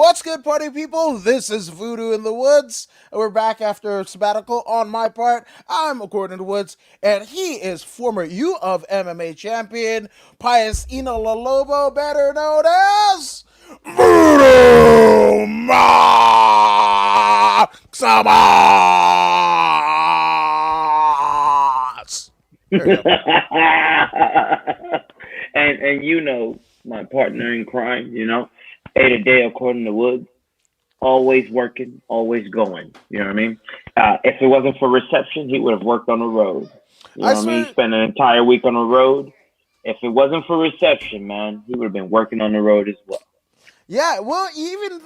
What's good, party people? This is Voodoo in the Woods. We're back after a sabbatical. On my part, I'm Gordon Woods, and he is former U of MMA champion, Pius Ina Lobo, better known as Voodoo Maximus. There you go. and my partner in crime, 8 a day according to Woods, always working, always going. You know what I mean? If it wasn't for reception, he would have worked on the road. You I know what I mean? swear. Spent an entire week on the road. If it wasn't for reception, man, he would have been working on the road as well. Yeah, well, even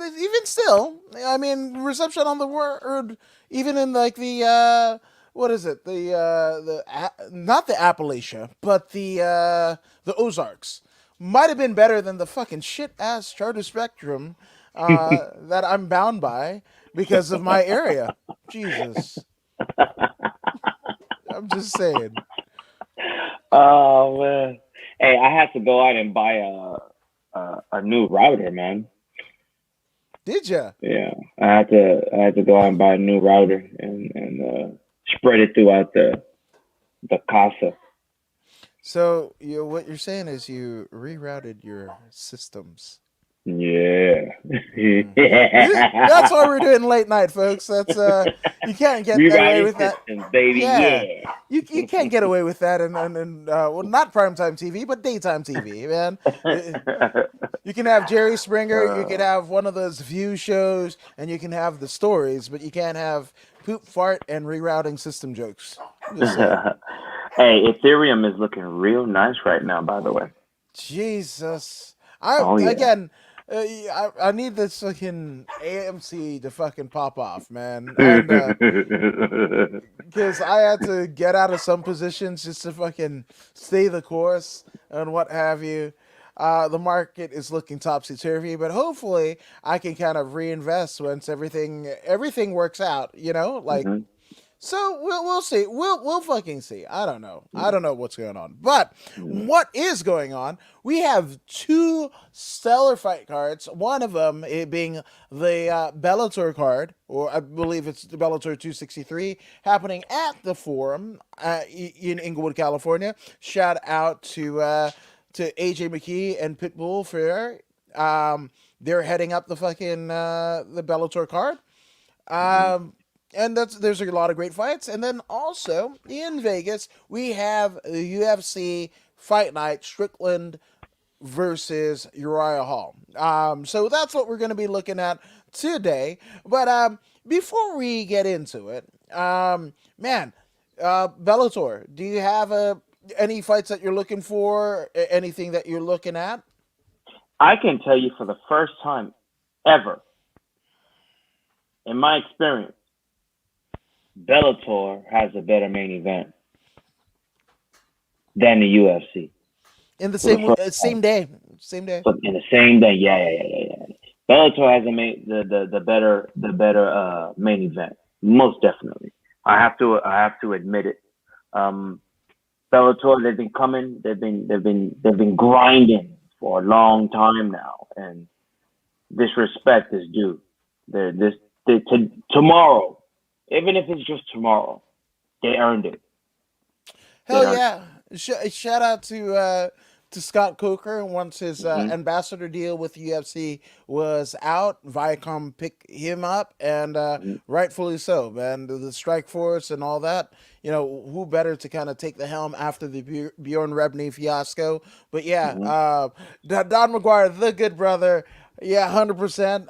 still, I mean, reception on the word, even in like the what is it? Not the Appalachia, but the Ozarks might have been better than the fucking shit ass charter spectrum that I'm bound by because of my area. Jesus, I'm just saying. Oh man, hey, I had to go out and buy a new router, man. Did ya? Yeah, I had to go out and buy a new router and spread it throughout the casa. So what you're saying is you rerouted your systems. Yeah. Mm. That's why we're doing late night, folks. That's you can't get away Rewriting with that. systems, baby. Yeah, Yeah. you can't get away with that, and well, not primetime TV, but daytime TV, man. You can have Jerry Springer, you can uh, have one of those view shows, and you can have the stories, but you can't have poop, fart, and rerouting system jokes. I'm just saying. hey, Ethereum is looking real nice right now, by the way. Jesus. I Oh yeah. again I need this fucking AMC to fucking pop off, man. And because I had to get out of some positions just to fucking stay the course and what have you. The market is looking topsy turvy, but hopefully I can kind of reinvest once everything works out. Like Mhm. so we'll see. We'll fucking see. I don't know. I don't know what's going on. But Mhm. what is going on? We have two stellar fight cards. One of them it being the Bellator card, or I believe it's the Bellator 263, happening at the Forum in Inglewood, California. Shout out to AJ Mckee and Pitbull for they're heading up the Bellator card. Mhm. And there's a lot of great fights. And then also in Vegas, we have the UFC Fight Night Strickland versus Uriah Hall. So that's what we're going to be looking at today. But before we get into it, man, Bellator, do you have any fights that you're looking for? Anything that you're looking at? I can tell you for the first time ever in my experience, Bellator has a better main event than the UFC. In the For the first same time. day, same day. But in the same day, yeah. Bellator has the better main event, most definitely. I have to admit it. Um, Bellator, they've been coming, they've been grinding for a long time now, and this respect is due. This tomorrow, even if it's just tomorrow, they earned it. They Hell earned yeah! Shout out to Scott Coker. Once his it. Hmm. ambassador deal with UFC was out, Viacom picked him up, and Hmm. rightfully so, man. The Strike Force and all that. Who better to kind of take the helm after the Bjorn Rebney fiasco? But yeah, Hmm. Don McGuire, the good brother. Yeah, 100%.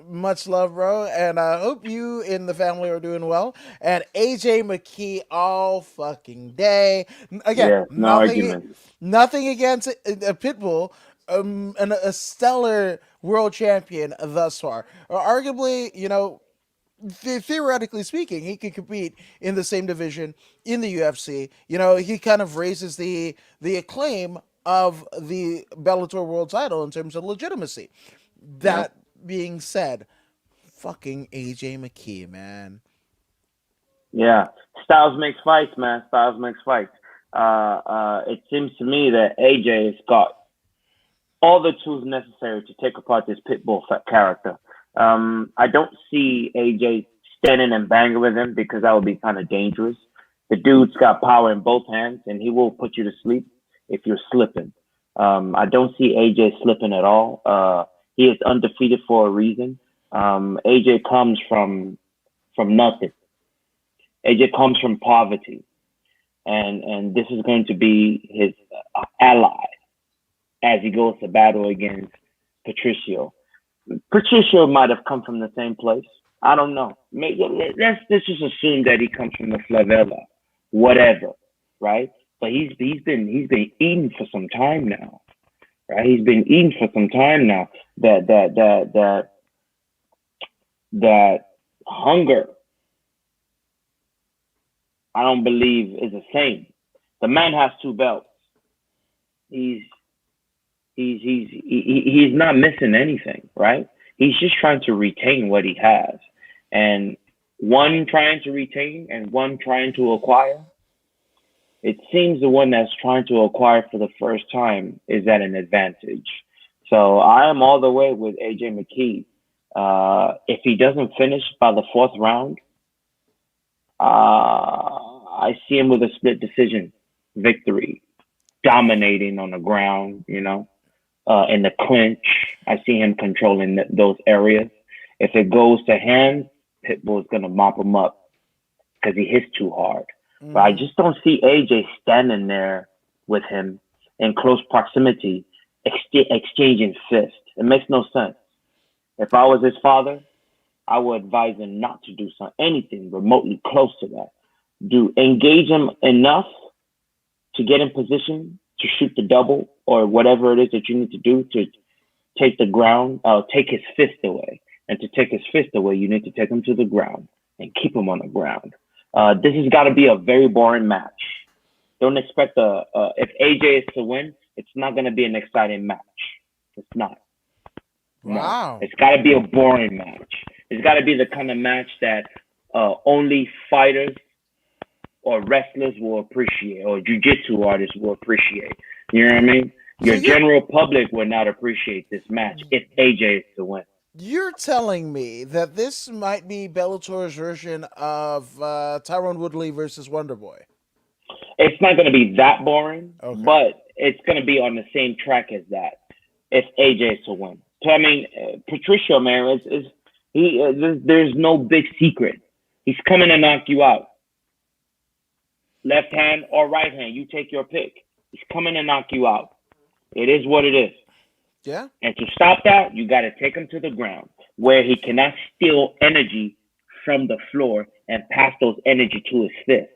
Much love, bro, and I hope you and the family are doing well. And AJ McKee all fucking day. Again, Yes, no argument. nothing against Pitbull, and a stellar world champion thus far. Arguably, theoretically speaking, he could compete in the same division in the UFC. He kind of raises the acclaim of the Bellator world title in terms of legitimacy. Yep. That being said, fucking AJ McKee, man. Yeah, styles makes fights, man. Styles makes fights. It seems to me that AJ has got all the tools necessary to take apart this pit bull character. I don't see AJ standing and banging with him because that would be kind of dangerous. The dude's got power in both hands, and he will put you to sleep if you're slipping. I don't see AJ slipping at all. He is undefeated for a reason. AJ comes from nothing. AJ comes from poverty, and this is going to be his ally as he goes to battle against Patricio. Patricio might have come from the same place. I don't know. Let's just assume that he comes from the favela, whatever, right? But he's been eating for some time now, right? He's been eating for some time now. That hunger, I don't believe is the same. The man has 2 belts. He's not missing anything, right? He's just trying to retain what he has, and one trying to retain and one trying to acquire. It seems the one that's trying to acquire for the first time is at an advantage. So I am all the way with AJ Mckee. If he doesn't finish by the 4th round, I see him with a split decision victory, dominating on the ground, in the clinch. I see him controlling those areas. If it goes to hands, Pitbull's going to mop him up because he hits too hard. But I just don't see AJ standing there with him in close proximity, exchanging fists. It makes no sense. If I was his father, I would advise him not to do anything remotely close to that. Engage him enough to get in position to shoot the double or whatever it is that you need to do to take the ground, take his fist away. And to take his fist away, you need to take him to the ground and keep him on the ground. This has got to be a very boring match. Don't expect if AJ is to win, it's not going to be an exciting match. It's not. Wow. No. It's got to be a boring match. It's got to be the kind of match that only fighters or wrestlers will appreciate, or jiu-jitsu artists will appreciate. You know what I mean? Your general public will not appreciate this match if AJ is to win. You're telling me that this might be Bellator's version of Tyron Woodley versus Wonderboy? It's not going to be that boring, but it's going to be on the same track as that if AJ is to win. So, I mean, Patricio, man, there's no big secret. He's coming to knock you out. Left hand or right hand, you take your pick. He's coming to knock you out. It is what it is. Yeah. And to stop that, you got to take him to the ground where he cannot steal energy from the floor and pass those energy to his fist.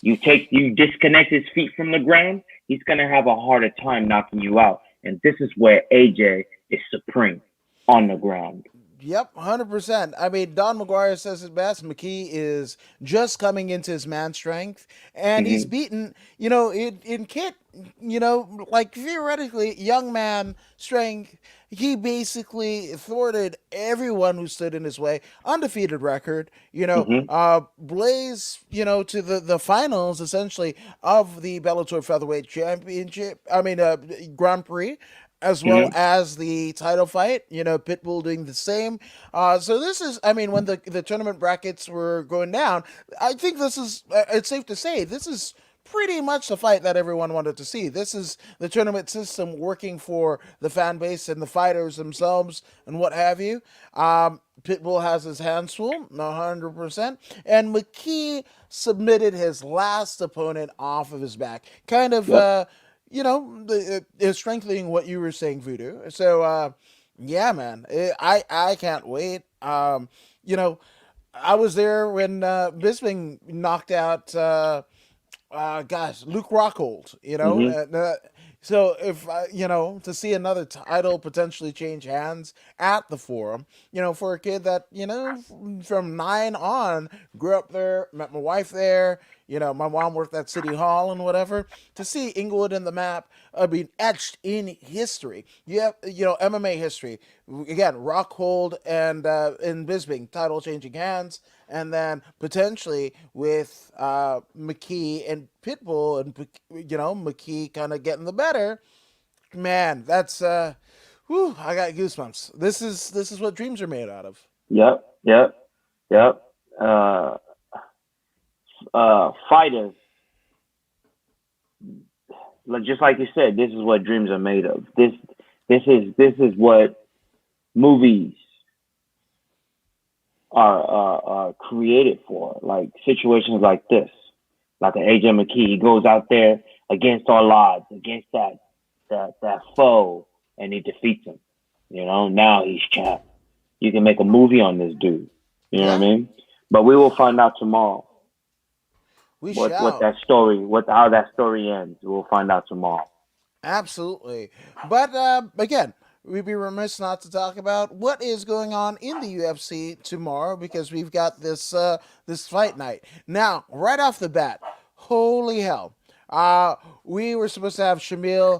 You disconnect his feet from the ground, he's going to have a harder time knocking you out. And this is where AJ is supreme on the ground. Yep, 100%. I mean, Don McGuire says it best. Mckee is just coming into his man strength, and he's beaten, in Kit, like theoretically, young man strength. He basically thwarted everyone who stood in his way. Undefeated record, Blaze, to the finals, essentially, of the Bellator Featherweight Championship, Grand Prix, as well as the title fight, Pitbull doing the same. So this is, when the tournament brackets were going down, I think this is, it's safe to say, this is pretty much the fight that everyone wanted to see. This is the tournament system working for the fan base and the fighters themselves and what have you. Pitbull has his hands full, 100%. And Mckee submitted his last opponent off of his back. Kind of, is strengthening what you were saying, Voodoo. So, yeah, man, I can't wait. I was there when Bisping knocked out, Luke Rockhold, so if, to see another title potentially change hands at the Forum, for a kid that, from 9 on, grew up there, met my wife there, my mom worked at City Hall and whatever, to see Inglewood in the map, being etched in history. You have, MMA history. Again, Rockhold and Bisping, title changing hands. And then potentially with Mckee and Pitbull and, Mckee kind of getting the better. Man, that's Whew, I got goosebumps. This is what dreams are made out of. Yep, yep, yep. Uh, Fighters, like just like you said, this is what dreams are made of. This is what movies are created for. Like situations like this, like an AJ McKee, he goes out there against all odds, against that foe, and he defeats him. Now he's champ. You can make a movie on this dude. You know what I Yeah, mean? But we will find out tomorrow we what shall. that story, what how that story ends. We'll find out tomorrow. Absolutely. But again, we'd be remiss not to talk about what is going on in the UFC tomorrow because we've got this fight night. Now, right off the bat, holy hell. Uh we were supposed to have Shamil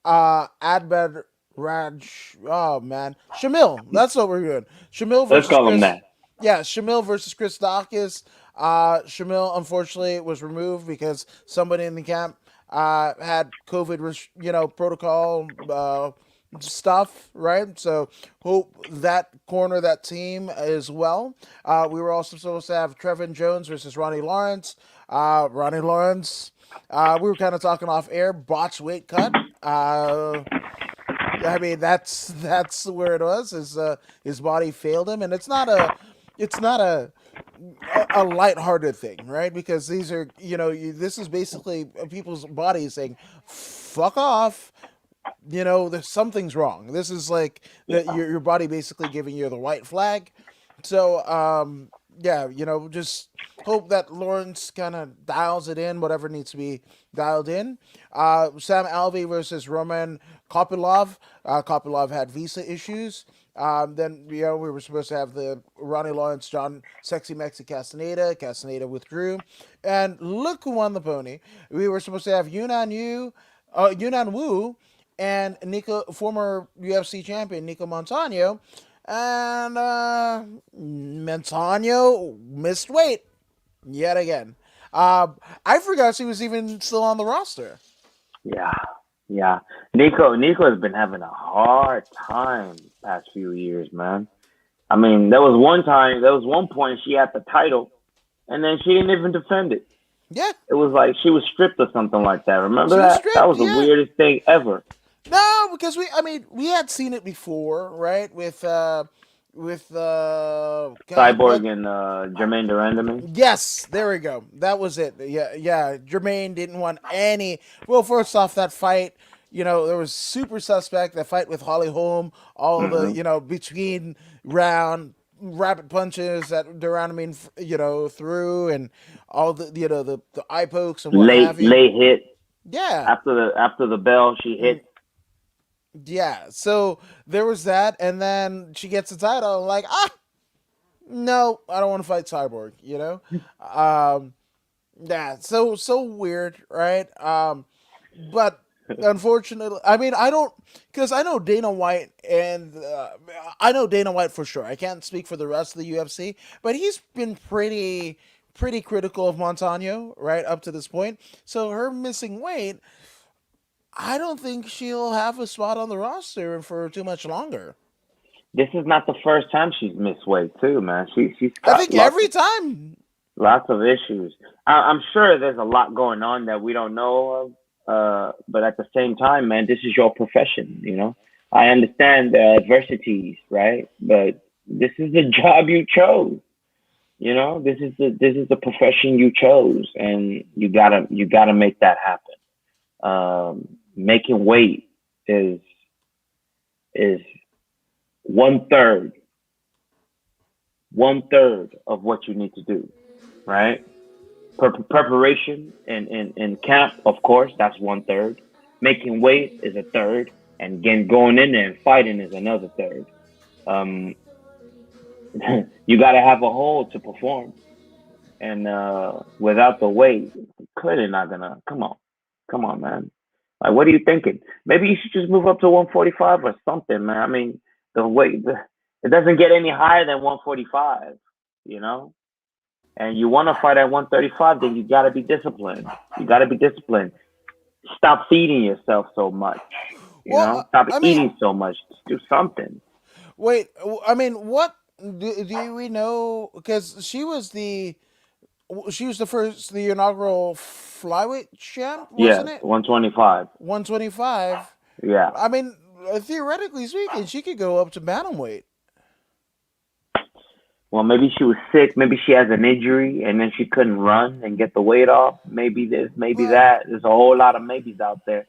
Adbed Raj, oh man. Shamil, that's what we're doing. Shamil Let's versus call him Chris. that. Yeah, Shamil versus Chris Dawkis. Shamil unfortunately was removed because somebody in the camp had COVID, protocol stuff, right? So hope that corner that team as well. We were also supposed to have Treven Jones versus Ronnie Lawrence. Ronnie Lawrence, we were kind of talking off air, botched weight cut. I mean, that's where it was. His body failed him, and it's not a lighthearted thing, right? Because these are, this is basically people's bodies saying, "Fuck off." There's something's wrong. This is like that your body basically giving you the white flag. So, yeah, just hope that Lawrence kind of dials it in, whatever needs to be dialed in. Sam Alvey versus Roman Kopilov. Kopilov had visa issues. Then we were supposed to have the Ronnie Lawrence, John Sexy Mexi Castaneda. Castaneda withdrew, and look who won the pony. We were supposed to have Yunan Wu, and Nico, former UFC champion Nico Montano, and Montano missed weight yet again. I forgot she was even still on the roster. Yeah, yeah. Nico has been having a hard time past few years, man. I mean, there was one point she had the title, and then she didn't even defend it. Yeah, It was like she was stripped or something like that. Remember she was that? That stripped. was the Yeah, weirdest thing ever. no, because we had seen it before, right? With God, what? Cyborg and Jermaine Durandamy. Yes, there we go. That was it. Yeah, yeah. Jermaine didn't want any. Well, first off, that fight, there was super suspect. That fight with Holly Holm, all the, Hmm. between round rapid punches that Durandamy, threw, and all the eye pokes and what Late have you. late hit Yeah, after the bell. She hit. yeah. So there was that, and then she gets the title. I'm like, no, I don't want to fight Cyborg. Um, yeah. So weird, right? But unfortunately, I mean, I don't, because I know Dana White, and I know Dana White for sure. I can't speak for the rest of the UFC, but he's been pretty critical of Montano right up to this point. So her missing weight, I don't think she'll have a spot on the roster for too much longer. This is not the first time she's missed weight too, man. She's I got think every time. lots of issues. I'm sure there's a lot going on that we don't know of. But at the same time, man, this is your profession. I understand the adversities, right? But this is the job you chose. This is the profession you chose, and you gotta make that happen. Making weight is one third of what you need to do, right? Preparation in camp, of course, that's one third. Making weight is a third, and again going in there and fighting is another third. Um, you got to have a hole to perform, and without the weight, clearly not gonna. Come on, man. Like, what are you thinking? Maybe you should just move up to 145 or something, man. I mean, the weight it doesn't get any higher than 145, you know. And you want to fight at 135, then you got to be disciplined. You got to be disciplined. Stop feeding yourself so much. Well, Stop I mean, eating so much. Do something. wait. I mean, what do we know? Because she was the first, the inaugural flyweight champ, Yes, wasn't it? 125. 125. Yeah. I mean, theoretically speaking, she could go up to bantamweight. Well, maybe she was sick. Maybe she has an injury, and then she couldn't run and get the weight off. Maybe this, maybe But that. There's a whole lot of maybes out there.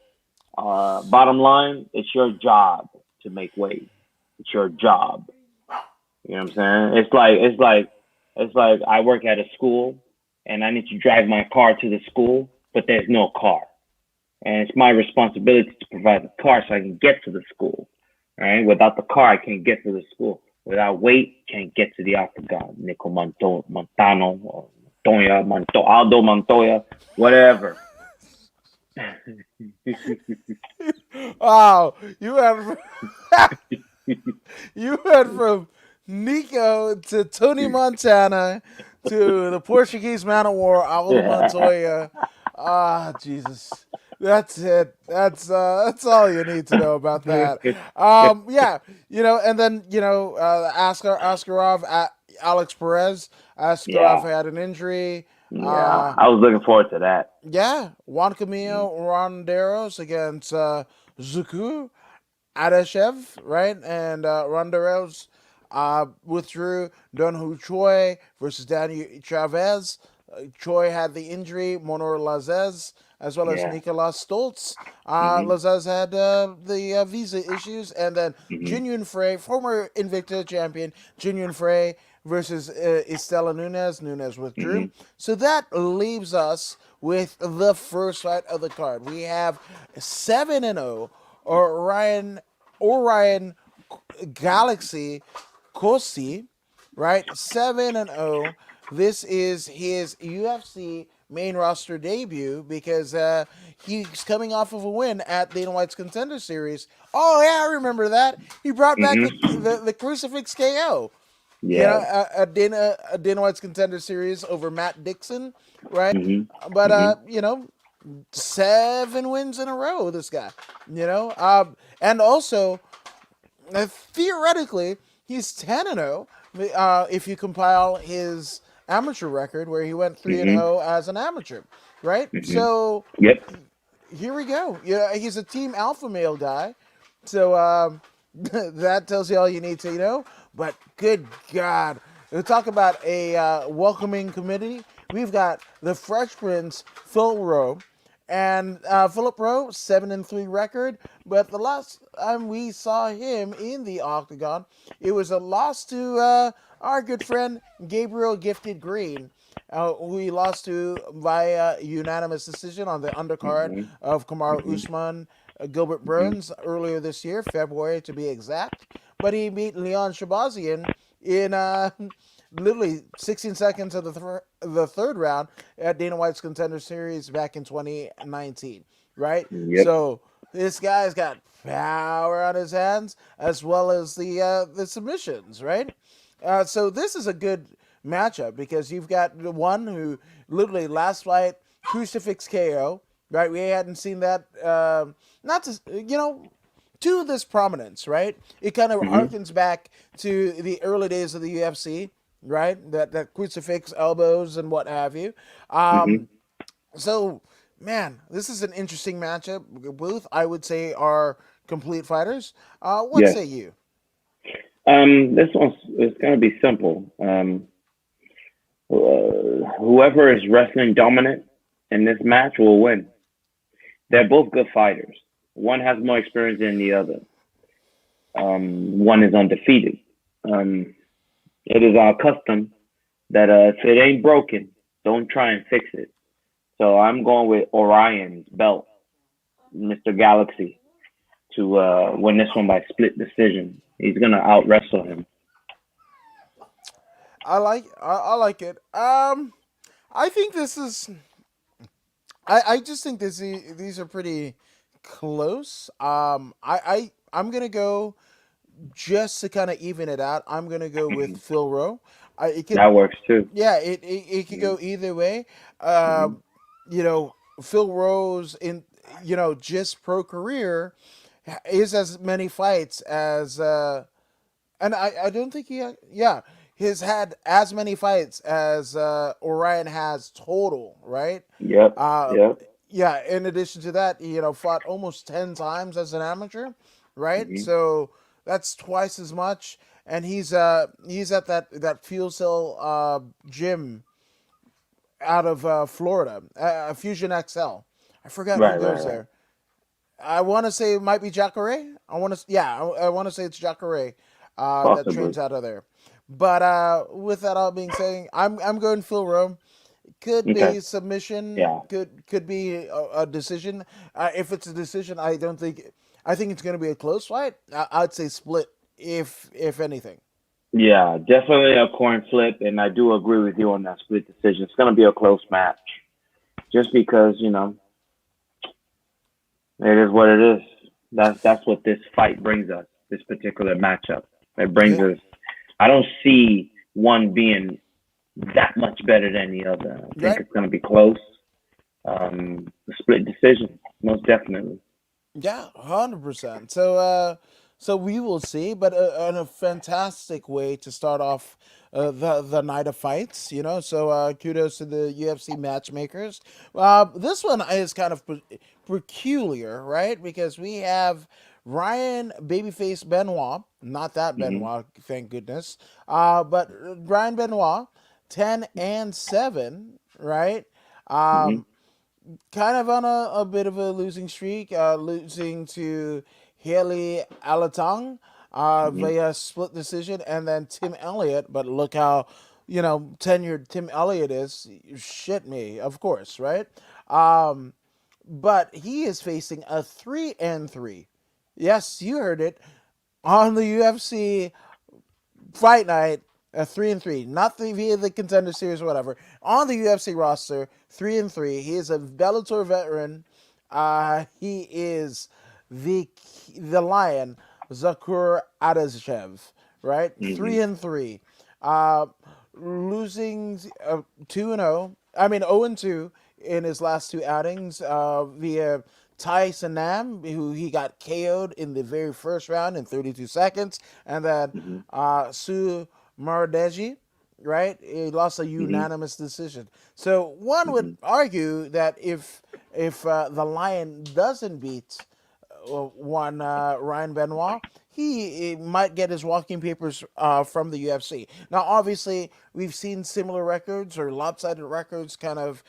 Bottom line, it's your job to make weight. It's your job. You know what I'm saying? It's like I work at a school, and I need to drive my car to the school, but there's no car, and it's my responsibility to provide the car so I can get to the school. All right. Without the car, I can't get to the school. Without weight, can't get to the octagon. Nico Montano, or Aldo Montoya, whatever. wow, you went from Nico to Tony Montana to the Portuguese man of war Aldo Montoya. Ah, Jesus. That's it. That's all you need to know about that. Yeah, and then Askarov, Alex Perez. Askarov Yeah, had an injury. yeah. I was looking forward to that. Yeah, Juan Camilo Ronderos against Zuku Adeshev, right? And Ronderos withdrew. Don Hu Choi versus Danny Chavez. Choi had the injury. Monor Lazez, as well as Yeah. Nicolas Stoltze. Hmm. Lazez had the visa issues. And then Hmm. Jin Yun Frey, former Invicta champion, Jin Yun Frey versus Estela Nunez. Nunez Hmm. withdrew. So that leaves us with the first fight of the card. We have 7-0 Orion Galaxy Kosi, right? 7-0. This is his UFC main roster debut because he's coming off of a win at Dana White's Contender Series. Oh yeah, I remember that. He brought back Hmm. the Crucifix KO. Yeah. A Dana White's Contender Series over Matt Dixon, right? Hmm. But Hmm. 7 wins in a row. This guy, and also theoretically he's 10-0 if you compile his amateur record where he went 3 and Hmm. 0 as an amateur, right? Hmm. So Yep. here we go. Yeah, he's a team alpha male guy. So that tells you all you need to know. But good God, we talk about a welcoming committee. We've got the Fresh Prince, Phil Rowe, and Philip Rowe, 7-3 record. But the last time we saw him in the octagon, it was a loss to our good friend Gabriel Gifted Green, who he lost to via unanimous decision on the undercard Hmm. of Kamaru Hmm. Usman, Gilbert Hmm. Burns earlier this year, February to be exact. But he beat Leon Shabazian in literally 16 seconds of the third round at Dana White's Contender Series back in 2019, right? Yep. So this guy's got power on his hands as well as the submissions, right? So this is a good matchup because you've got the one who literally last fight crucifix KO, right? We hadn't seen that, not to to this prominence, right? It kind of Hmm. harkens back to the early days of the UFC, right? That crucifix elbows and what have you. Hmm. So, man, this is an interesting matchup. Both, I would say, are complete fighters. What Yes. say you? This one's it's gonna be simple. Whoever is wrestling dominant in this match will win. They're both good fighters. One has more experience than the other. One is undefeated. Um, it is our custom that if it ain't broken, don't try and fix it. So I'm going with Orion's belt, Mr. Galaxy, to win this one by split decision. He's gonna out wrestle him. I like it. I think this is. I just think these are pretty close. I'm gonna go just to kind of even it out. I'm gonna go with Phil Rowe. It could, That works too. yeah, it could go either way. Mm-hmm. Um, you know, Phil Rowe's in just pro career is as many fights as and I don't think he's had as many fights as Orion has total, right? Yep. Uh, Yep. yeah. In addition to that, fought almost 10 times as an amateur, right? Hmm. So that's twice as much. And he's at that Fuel Cell gym out of Florida, Fusion XL. I forgot who Right. Right. goes Right. there. I want to say it might be Jacare. I want to say it's Jacare that Possibly. trains out of there. But with that all being said, I'm going Phil Rome. Could Okay. be submission. Yeah. Could be a decision. If it's a decision, I don't think. I think it's going to be a close fight. I'd say split, if anything. Yeah. Definitely a coin flip, and I do agree with you on that split decision. It's gonna be a close match, just because it is what it is. That's what this fight brings us. This particular matchup. It brings Yeah. us. I don't see one being that much better than the other. I think Right. it's going to be close. A split decision, most definitely. Yeah, 100%. So we will see, but in a fantastic way to start off the night of fights. So kudos to the UFC matchmakers. This one is kind of peculiar, right? Because we have Ryan Babyface Benoit, not that Hmm. Benoit, thank goodness. But Ryan Benoit, 10-7, right? Hmm. Um, Kind of on a bit of a losing streak, losing to Haley Alatong Hmm. via split decision, and then Tim Elliott. But look how tenured Tim Elliott is. Shit me, of course, right? Um, but he is facing a 3-3. Yes, you heard it on the UFC Fight Night, 3-3, not via the Contender Series or whatever. On the UFC roster, 3-3. He is a Bellator veteran. He is the the Lion, Zakur Adazhev, right? Hmm. 3-3. Uh, Losing 2-0. I mean 0-2 in his last two outings via Tyson Nam, who he got KO'd in the very first round in 32 seconds, and then Hmm. Sue Mardeji, right? He lost a Hmm. unanimous decision. So one would Hmm. argue that if the Lion doesn't beat one Ryan Benoit, he might get his walking papers from the UFC. Now, obviously, we've seen similar records or lopsided records kind of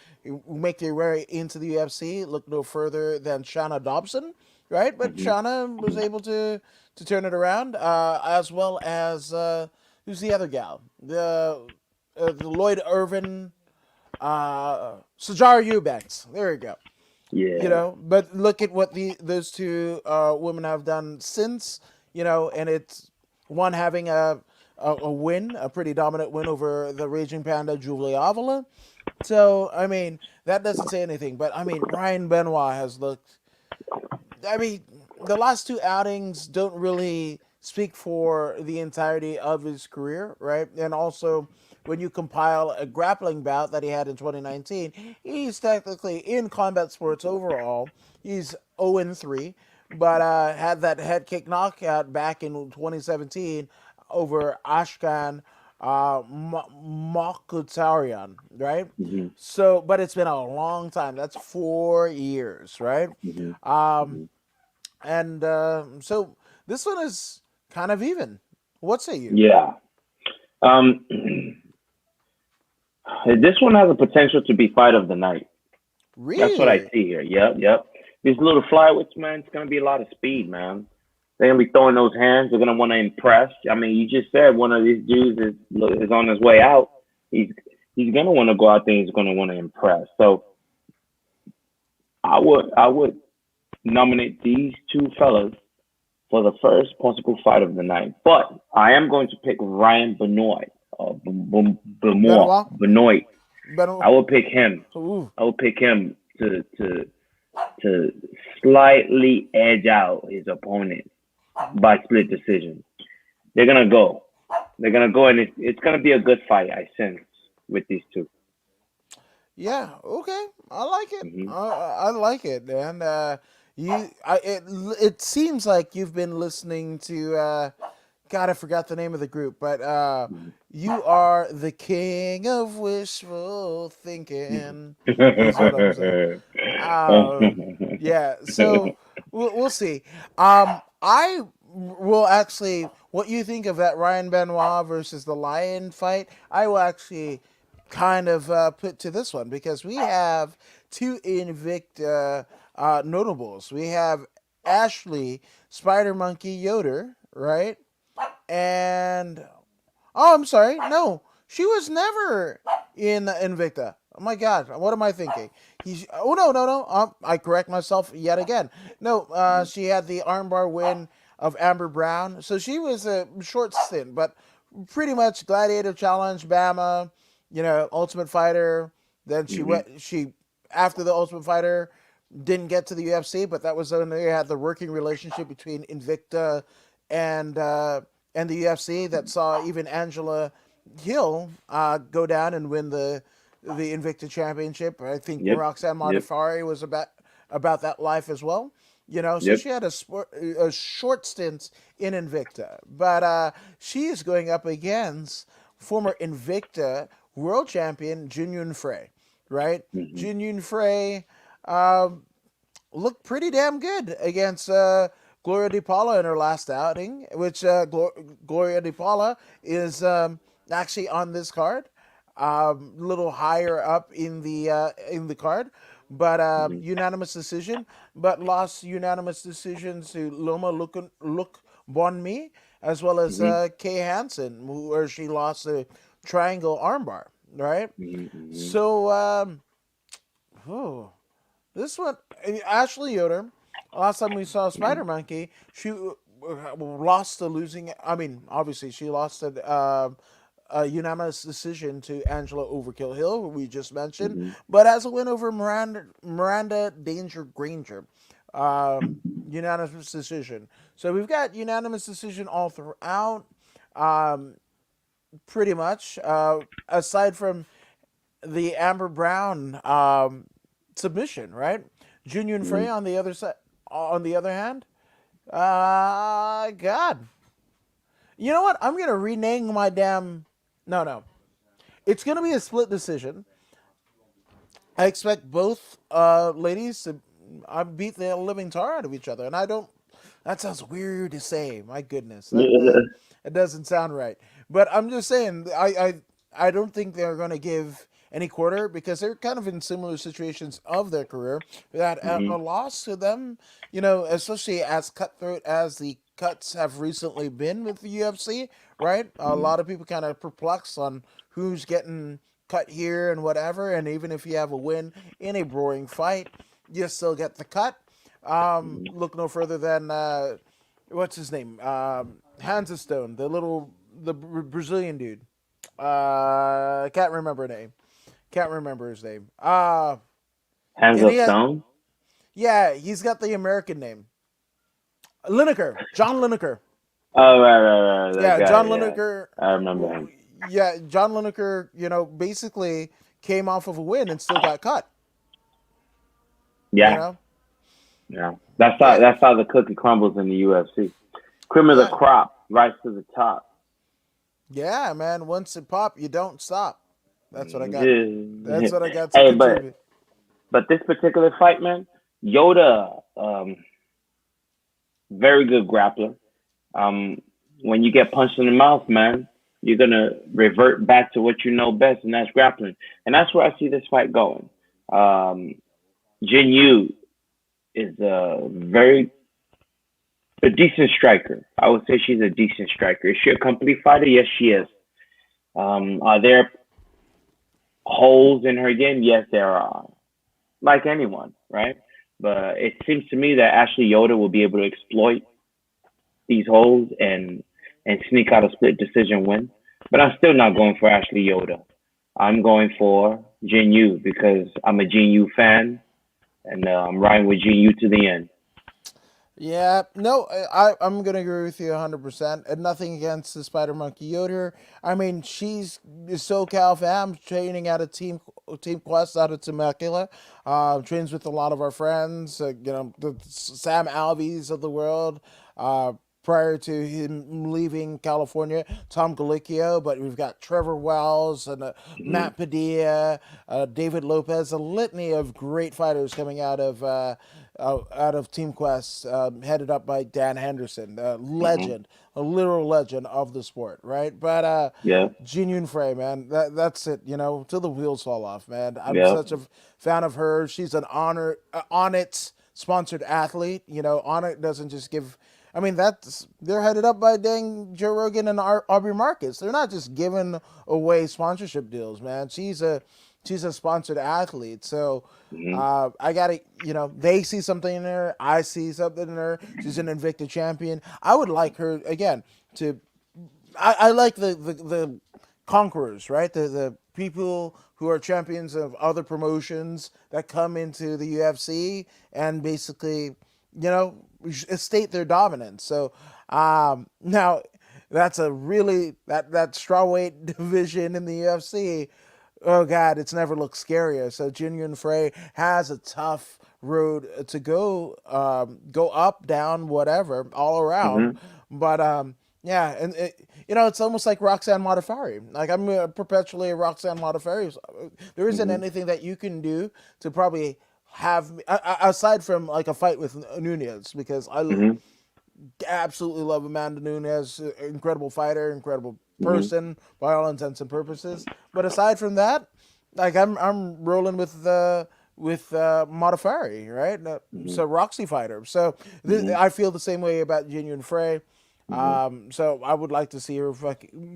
make their way into the UFC. Look no further than Shauna Dobson, right? But Hmm. Shauna was able to turn it around, as well as who's the other gal? The Lloyd Irvin, Sajara Eubanks. There you go. Yeah. But look at what those two women have done since, and it's one having a win, a pretty dominant win over the Raging Panda Julia Avila. So I mean that doesn't say anything, but I mean Ryan Benoit has looked. I mean, the last two outings don't really speak for the entirety of his career, right? And also, when you compile a grappling bout that he had in 2019, he's technically in combat sports overall. He's 0-3, but had that head kick knockout back in 2017 over Ashkan Mokhtarian, right? Hmm. So, but it's been a long time. That's 4 years, right? Hmm. Um, Hmm. and so this one is kind of even. What say you? Yeah. Um, this one has a potential to be fight of the night. That's what I Really? see here. Yep. Yep. These little flyweights, man, it's gonna be a lot of speed, man. They're gonna be throwing those hands. They're gonna want to impress. I mean, you just said one of these dudes is on his way out. He's he's gonna want to go out there. He's gonna want to impress. So I would nominate these two fellas for the first possible fight of the night. But I am going to pick Ryan Benoit. Benoit. Benoit? Benoit. Benoit? I will pick him. Ooh. I will pick him to slightly edge out his opponent by split decision. They're gonna go. They're gonna go, and it's gonna be a good fight. I sense with these 2. Yeah, okay. I like it. Hmm. I like it. And It seems like you've been listening to. God, I forgot the name of the group, but you are the king of wishful thinking, is what I'm saying. Yeah, so we'll see. I will actually, what you think of that Ryan Benoit versus the Lion fight, I will actually kind of put to this one because we have two Invicta notables. We have Ashley Spider Monkey Yoder, right? And oh, I'm sorry. No, she was never in Invicta. Oh my God, what am I thinking? He's oh no. I correct myself yet again. No, she had the armbar win of Amber Brown, so she was a short stint, but pretty much Gladiator Challenge, Bama, Ultimate Fighter. Then she Mhm. went. She after the Ultimate Fighter didn't get to the UFC, but that was when they had the working relationship between Invicta and uh, and the UFC that saw even Angela Hill go down and win the Invicta Championship. I think Yep. Roxanne Yep. Modafferi was about that life as well. So Yep. she had a short stint in Invicta, but she is going up against former Invicta world champion Jun Yun Frey, right? Mhm. Jun Yun Frey looked pretty damn good against Gloria DePaula in her last outing, which Gloria DePaula is actually on this card, a little higher up in the card, but Mhm. unanimous decision, but lost unanimous decisions to Loma Look Bonmi as well as Mhm. Kay Hansen, where she lost a triangle armbar, right? Mhm. Mhm. So, oh, this one, Ashley Yoder. Last time we saw Spider Mhm. Monkey, she lost the losing. I mean, obviously, she lost a unanimous decision to Angela Overkill Hill, who we just mentioned, Mhm. but as a win over Miranda Danger Granger. Unanimous decision. So we've got unanimous decision all throughout, um, pretty much. Aside from the Amber Brown submission, right? Junior Frey Mhm. on the other side. On the other hand, God, you know what? I'm gonna rename my damn. No. It's gonna be a split decision. I expect both ladies to beat the living tar out of each other, and I don't. That sounds weird to say. My goodness, Yeah. it doesn't sound right. But I'm just saying, I don't think they're going to give any quarter because they're kind of in similar situations of their career. That a Mhm. loss to them, especially as cutthroat as the cuts have recently been with the UFC, right? A Mhm. lot of people kind of perplexed on who's getting cut here and whatever. And even if you have a win in a boring fight, you still get the cut. Mhm. Look no further than what's his name? Hansa Stone, the Brazilian dude. Can't remember his name. Can't remember his name. Hands And up, he has, Stone. yeah, he's got the American name. Lineker, John Lineker. Oh, right. That Yeah, guy. John Yeah, Lineker. I remember him. Yeah, John Lineker. Basically came off of a win and still got cut. You Yeah, know. yeah. That's how Yeah, the cookie crumbles in the UFC. Cream of the yeah, crop, rise to the top. yeah, man. Once it pop, you don't stop. That's what I got. That's Yeah. what I got to Hey, contribute. but this particular fight, man, Yoda, very good grappler. Um, when you get punched in the mouth, man, you're gonna revert back to what you know best, and that's grappling. And that's where I see this fight going. Um, Jin Yu is a decent striker. I would say she's a decent striker. Is she a complete fighter? Yes, she is. Are there holes in her game? Yes, there are. Like anyone, right? But it seems to me that Ashley Yoda will be able to exploit these holes and sneak out a split decision win. But I'm still not going for Ashley Yoda. I'm going for Jin Yu because I'm a Jin Yu fan and I'm riding with Jin Yu to the end. Yeah, no, I'm gonna agree with you 100%. And nothing against the Spider Monkey Yoder. I mean, she's a SoCal fam training at a Team Quest out of Temecula. Trains with a lot of our friends. The Sam Alveys of the world. Uh, Prior to him leaving California, Tom Galicchio, but we've got Trevor Wells and Hmm. Matt Padilla, David Lopez, a litany of great fighters coming out of Team Quest, headed up by Dan Henderson, a Hmm. legend, a literal legend of the sport, right? But Yeah. Jin Yun Frey, man, that's it. Till the wheels fall off, man. I'm Yeah. such a fan of her. She's an Onnit sponsored athlete. Onnit doesn't just give. I mean, they're headed up by dang Joe Rogan and Aubrey Marcus. They're not just giving away sponsorship deals, man. She's a sponsored athlete, so Hmm. I gotta, they see something in her. I see something in her. She's an Invicta champion. I would like her again to. I like the conquerors, right? The people who are champions of other promotions that come into the UFC and basically, state their dominance. So now that's a really that strawweight division in the UFC. Oh God, it's never looked scarier. So Junior Frey has a tough road to go up, down, whatever, all around. Hmm. But yeah, and it's almost like Roxanne Modafferi. Like I'm perpetually a Roxanne Modafferi. There isn't Hmm. anything that you can do to probably have aside from like a fight with Nunez, because I Hmm. absolutely love Amanda Nunes, incredible fighter, incredible Hmm. person by all intents and purposes. But aside from that, like I'm rolling with Modafari, right? Hmm. So Roxy fighter. So Hmm. I feel the same way about Genuine Frey. Hmm. So I would like to see her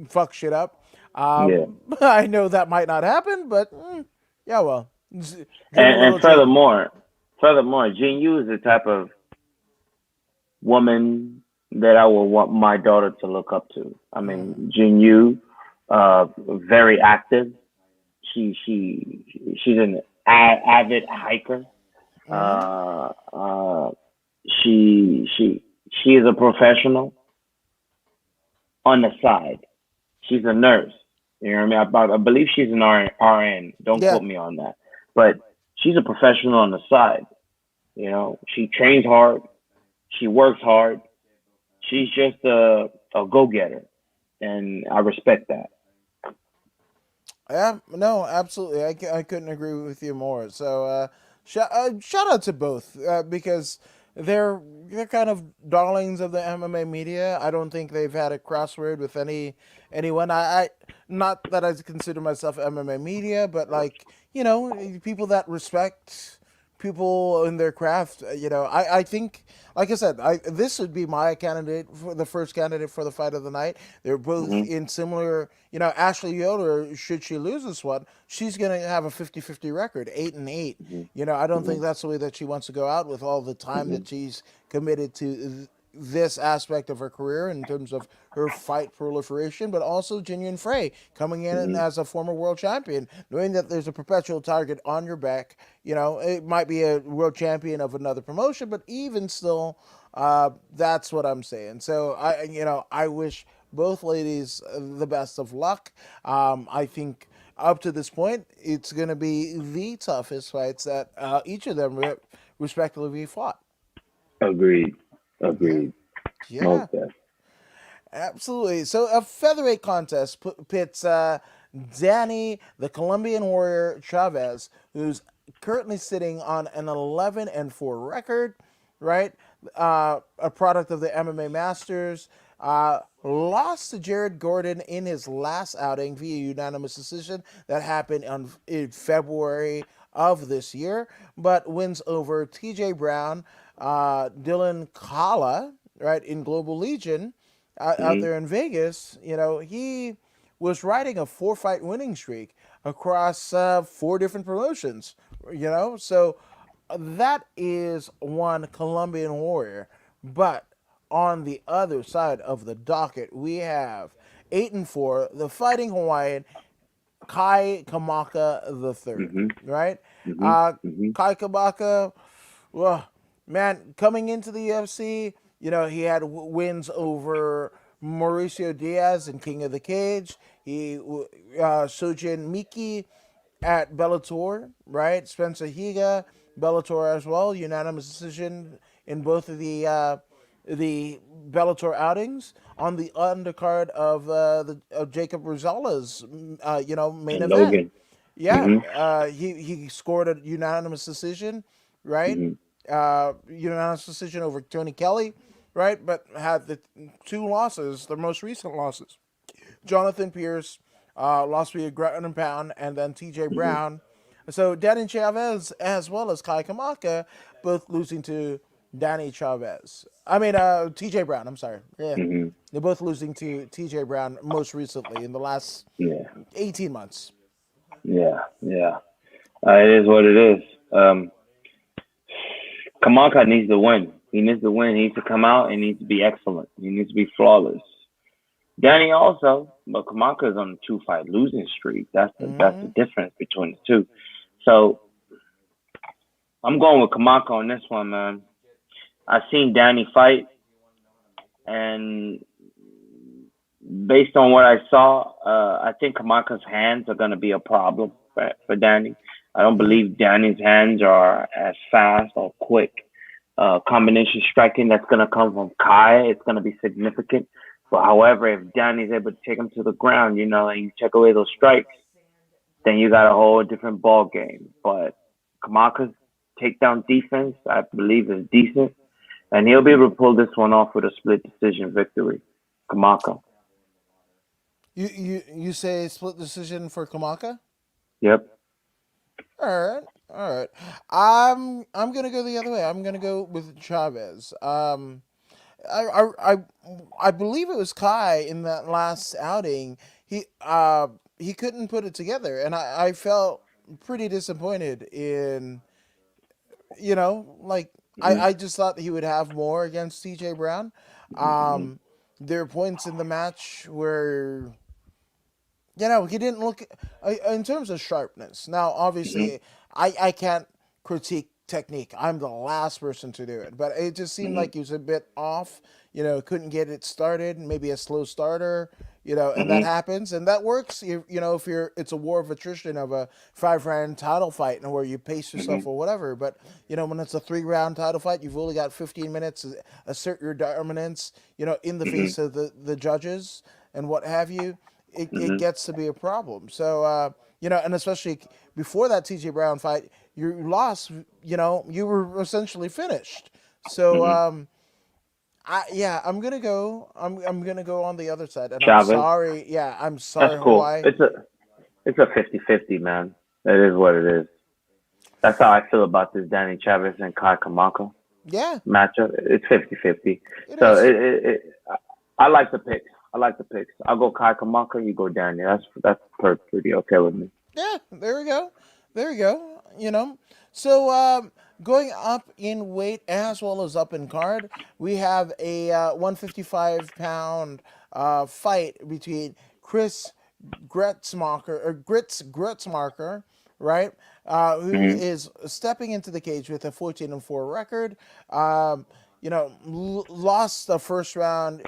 fuck shit up. Yeah. I know that might not happen, but yeah, well, dream a And little, dream. furthermore, Jean Yu is the type of woman that I would want my daughter to look up to. I Mm, mean, Jean Yu, very active. She's an avid hiker. mm-hmm, Uh, uh, she is a professional on the side. She's a nurse. You know what I mean? I believe she's an RN. Don't yeah. quote me on that. But she's a professional on the side. She trains hard. She works hard. She's just a go getter, and I respect that. Yeah, no, absolutely. I couldn't agree with you more. So, shout out to both because they're kind of darlings of the MMA media. I don't think they've had a crossword with anyone. I not that I consider myself MMA media, but like people that respect people in their craft. I think, like I said, this would be my candidate for the first candidate for the fight of the night. They're both Hmm. in similar. Ashley Yoder, should she lose this one, she's going to have a 50-50 record, 8-8. Hmm. I don't Hmm. think that's the way that she wants to go out with all the time Hmm. that she's committed to this aspect of her career in terms of her fight proliferation, but also Genuine Frey coming in Hmm. as a former world champion, knowing that there's a perpetual target on your back. It might be a world champion of another promotion, but even still, that's what I'm saying. So I wish both ladies the best of luck. I think up to this point, it's going to be the toughest fights that each of them respectively fought. Agreed. Yeah. Agreed. Yeah, Most def. absolutely. So a featherweight contest pits Danny, the Colombian warrior Chavez, who's currently sitting on an 11-4 record, right? A product of the MMA Masters. Lost to Jared Gordon in his last outing via unanimous decision that happened in February of this year, but wins over TJ Brown, Dylan Kala, right, in Global Legion, out Hmm. there in Vegas. He was riding a four-fight winning streak across four different promotions. So that is one Colombian warrior. But on the other side of the docket, we have 8-4, the Fighting Hawaiian Kai Kamaka the third. Hmm. Right, Hmm. uh, Hmm. Kai Kamaka. Well, man, coming into the UFC, he had wins over Mauricio Diaz and King of the Cage. Sojin Miki at Bellator, right? Spencer Higa, Bellator as well, unanimous decision in both of the Bellator outings on the undercard of of Jacob Rosales, main And event. Logan. Yeah, Hmm. he scored a unanimous decision, right? Hmm. Unanimous decision over Tony Kelly, right? But had the two losses, the most recent losses. Jonathan Pierce lost via ground and pound, and then T.J. Hmm. Brown. So Danny Chavez as well as Kai Kamaka both losing to Danny Chavez. I mean, T.J. Brown. I'm sorry. Yeah, Hmm. they're both losing to T.J. Brown most recently in the last Yeah. 18 months. Yeah. Yeah. It is what it is. Kamaka needs to win. He needs to win. He needs to come out and needs to be excellent. He needs to be flawless. Danny also, but Kamaka is on a 2-fight losing streak. That's the Mm-hmm. difference between the two. So I'm going with Kamaka on this one, man. I've seen Danny fight, and based on what I saw, I think Kamaka's hands are going to be a problem for Danny. I don't Mm-hmm. believe Danny's hands are as fast or quick. Combination striking that's going to come from Kai, it's going to be significant. But however, if Danny's able to take him to the ground, and you take away those strikes, then you got a whole different ball game. But Kamaka's takedown defense, I believe, is decent, and he'll be able to pull this one off with a split decision victory. Kamaka. You say split decision for Kamaka? Yep. All right, all right. I'm gonna go the other way. I'm gonna go with Chavez. I I I, I believe it was Kai in that last outing. He couldn't put it together, and I felt pretty disappointed in like Hmm. I just thought he would have more against T.J. Brown. Hmm. Um, there are points in the match where he didn't look in terms of sharpness. Now, Hmm. obviously, I can't critique technique. I'm the last person to do it, but it just seemed Hmm. like he was a bit off. Couldn't get it started. Maybe a slow starter. And that Hmm. happens, and that works. If it's a war of attrition of a 5 round title fight, and where you pace Hmm. yourself or whatever. But when it's a 3 round title fight, you've only got 15 minutes to assert your dominance. In the Hmm. face of the judges and what have you, it Hmm. gets to be a problem. So, and especially before that TJ Brown fight, you lost, you were essentially finished. So, Hmm. I'm gonna go on the other side, and I'm Chavez. sorry. Yeah, I'm That's sorry, cool. Hawaii. It's a 50-50, man. It is what it is. That's how I feel about this Danny Chavez and Kai Kamaka Yeah, matchup. It's 50-50. it So is. I like the picks. I like the picks. I'll go Kai Kamaka. You go Danny. That's pretty okay with me. Yeah, there we go. There we go. So going up in weight as well as up in card, we have a 155 pound fight between Chris Gritzmarker, right? Who Hmm. is stepping into the cage with a 14-4 record. Lost the first round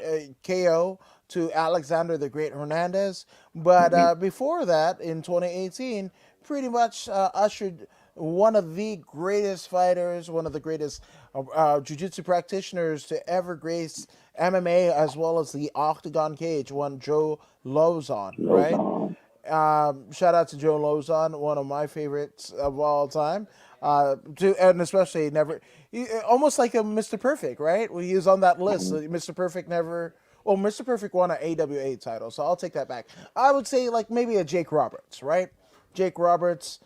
KO to Alexander the Great Hernandez, but Hmm. before that, in 2018, pretty much ushered one of the greatest fighters, one of the greatest jiu-jitsu practitioners to ever grace MMA as well as the octagon cage, one Joe Lozon, right? Lozon. Shout out to Joe Lozon, one of my favorites of all time. And especially almost like a Mr. Perfect, right? Well, he was on that list. Hmm. So Mr. Perfect never. Well, Mr. Perfect won an AWA title, so I'll take that back. I would say like maybe a Jake Roberts, right? Jake Roberts,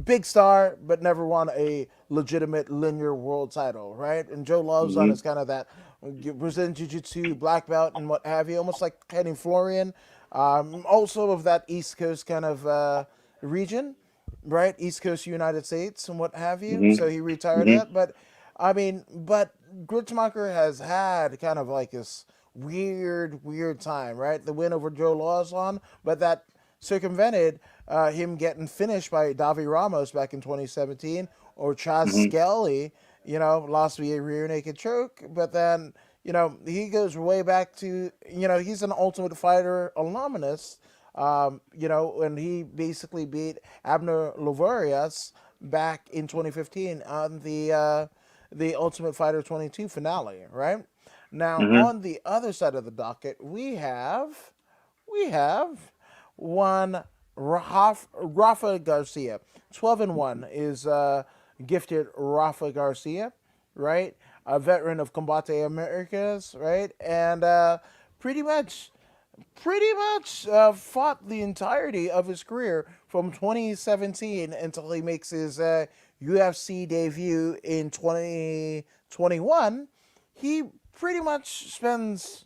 big star, but never won a legitimate linear world title, right? And Joe Lozon Hmm. is kind of that Brazilian Jiu Jitsu black belt and what have you, almost like Kenny Florian, also of that East Coast kind of region, right? East Coast United States and what have you. Hmm. So he retired Hmm. that. But Gritzmacher has had kind of like this weird time, right? The win over Joe Lawson, but that circumvented him getting finished by Davi Ramos back in 2017 or Chaz Hmm. Skelly lost via rear naked choke, but then, he goes way back to, he's an Ultimate Fighter alumnus, and he basically beat Abner Lavorias back in 2015 on the Ultimate Fighter 22 finale, right? Now, Mm-hmm. on the other side of the docket, we have one Rafa Garcia. 12-1 is gifted Rafa Garcia, right? A veteran of Combate Americas, right? And pretty much fought the entirety of his career from 2017 until he makes his UFC debut in 2021. He pretty much spends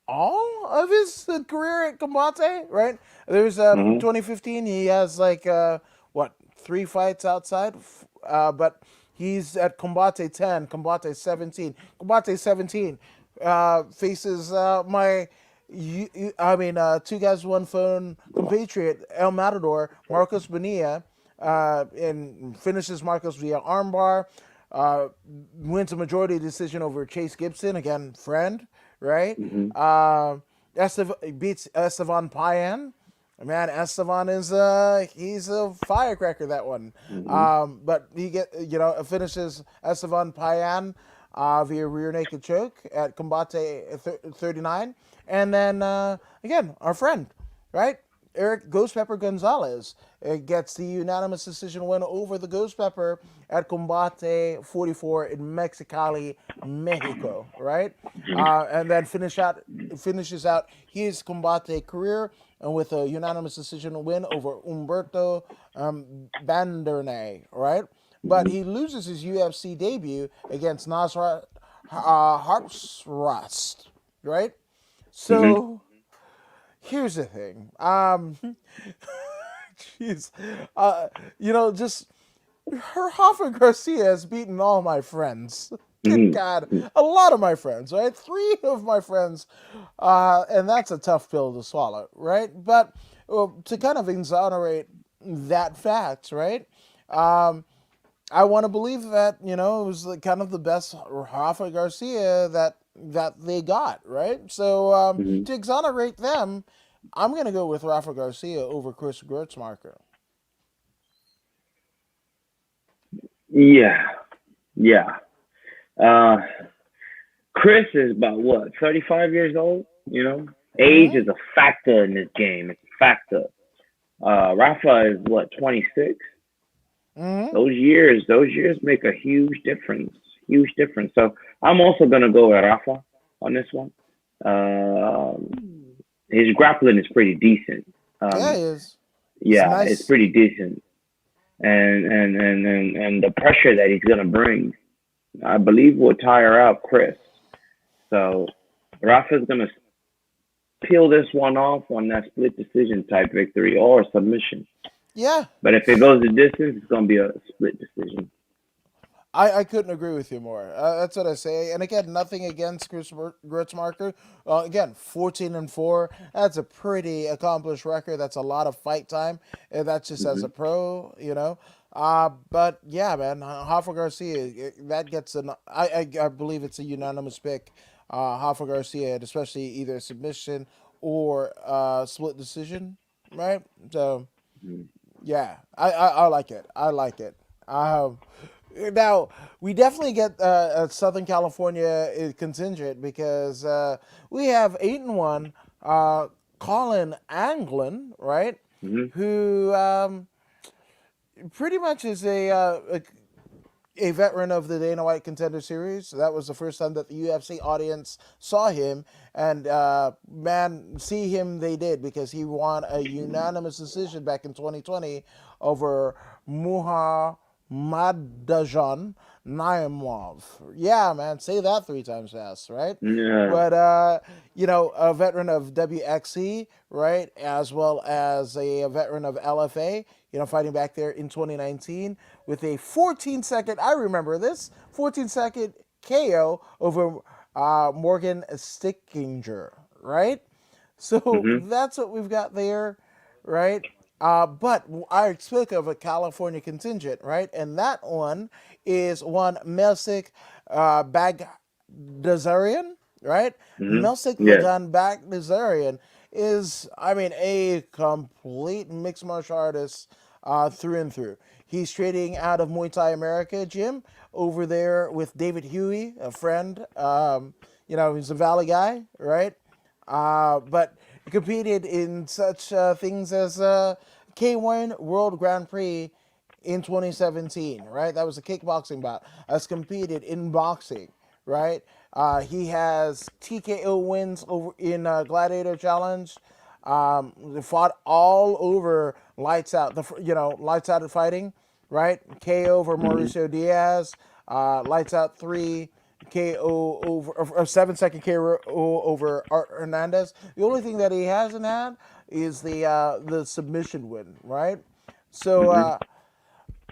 all of his career at Combate, right? There's Mm-hmm. 2015. He has like what, 3 fights outside, but he's at Combate 10, Combate 17, Combate 17. Faces two guys, one phone compatriot El Matador Marcos Bonilla, and finishes Marcos via armbar. Uh, Wins a majority decision over Chase Gibson, again, friend, right? Mm-hmm. Beats Estevan Payan. Man, Estevan is he's a firecracker, that one. Mm-hmm. But finishes Estevan Payan via rear naked choke at Combate 39, and then again, our friend, right? Eric Ghost Pepper Gonzalez gets the unanimous decision win over the Ghost Pepper at Combate 44 in Mexicali, Mexico, right? And then finishes out his Combate career and with a unanimous decision win over Umberto Banderne, right? But Mm-hmm. he loses his UFC debut against Nasrat Harpsrast, right? Mm-hmm. So here's the thing. Jeez, just Rafa Garcia has beaten all my friends. Good God, Mm-hmm. a lot of my friends, right? 3 of my friends, and that's a tough pill to swallow, right? But to kind of exonerate that fact, right? Um, I want to believe that it was kind of the best Rafa Garcia that they got, right? So Mm-hmm. to exonerate them, I'm gonna go with Rafa Garcia over Chris Gertzmarker. Yeah. Yeah. Uh, Chris is about what, 35 years old? Age Mm-hmm. is a factor in this game. It's a factor. Rafa is what, 26? Mm-hmm. Those years make a huge difference. Huge difference. So I'm also gonna go with Rafa on this one. Um, his grappling is pretty decent. Yeah, Um, he is. It's yeah, it's nice. pretty decent, and the pressure that he's gonna bring, I believe, will tire out Chris. So Rafa's gonna peel this one off on that split decision type victory or submission. Yeah, But if it goes the distance, it's gonna be a split decision. I couldn't agree with you more. That's what I say. And again, nothing against Chris Gertzmarker. Again, 14-4. That's a pretty accomplished record. That's a lot of fight time. And that's just as Hmm. a pro. But yeah, man, Rafa Garcia, that gets an. I believe it's a unanimous pick. Rafa Garcia, especially either submission or split decision, right? So yeah, I like it. I like it. Um, Now we definitely get a Southern California contingent because we have 8-1 Colin Anglin, right? Hmm. Who pretty much is a veteran of the Dana White Contender Series. That was the first time that the UFC audience saw him, and man, see him they did because he won a unanimous decision back in 2020 over Muhammadajan Naimov. Yeah, man, say that 3 times fast, right? Yeah. But a veteran of WXC, right, as well as a veteran of LFA, fighting back there in 2019 with a 14-second. I remember this 14-second KO over Morgan Stickinger, right? So Hmm. that's what we've got there, right? But I spoke of a California contingent, right? And that one is one Melsik Bagdasarian, right? Hmm. Melsik Yeah. Lagan Bagdasarian is, I mean, a complete mixed martial artist through and through. He's trading out of Muay Thai America gym over there with David Huey, a friend. He's a Valley guy, right? But he competed in such things as K1 World Grand Prix in 2017, right? That was a kickboxing bout. Has competed in boxing, right? He has TKO wins over in Gladiator Challenge. Fought all over lights out. Lights out at fighting, right? KO over Hmm. Mauricio Diaz. Lights out 3. KO over or 7 second KO over Art Hernandez. The only thing that he hasn't had is the submission win, right? So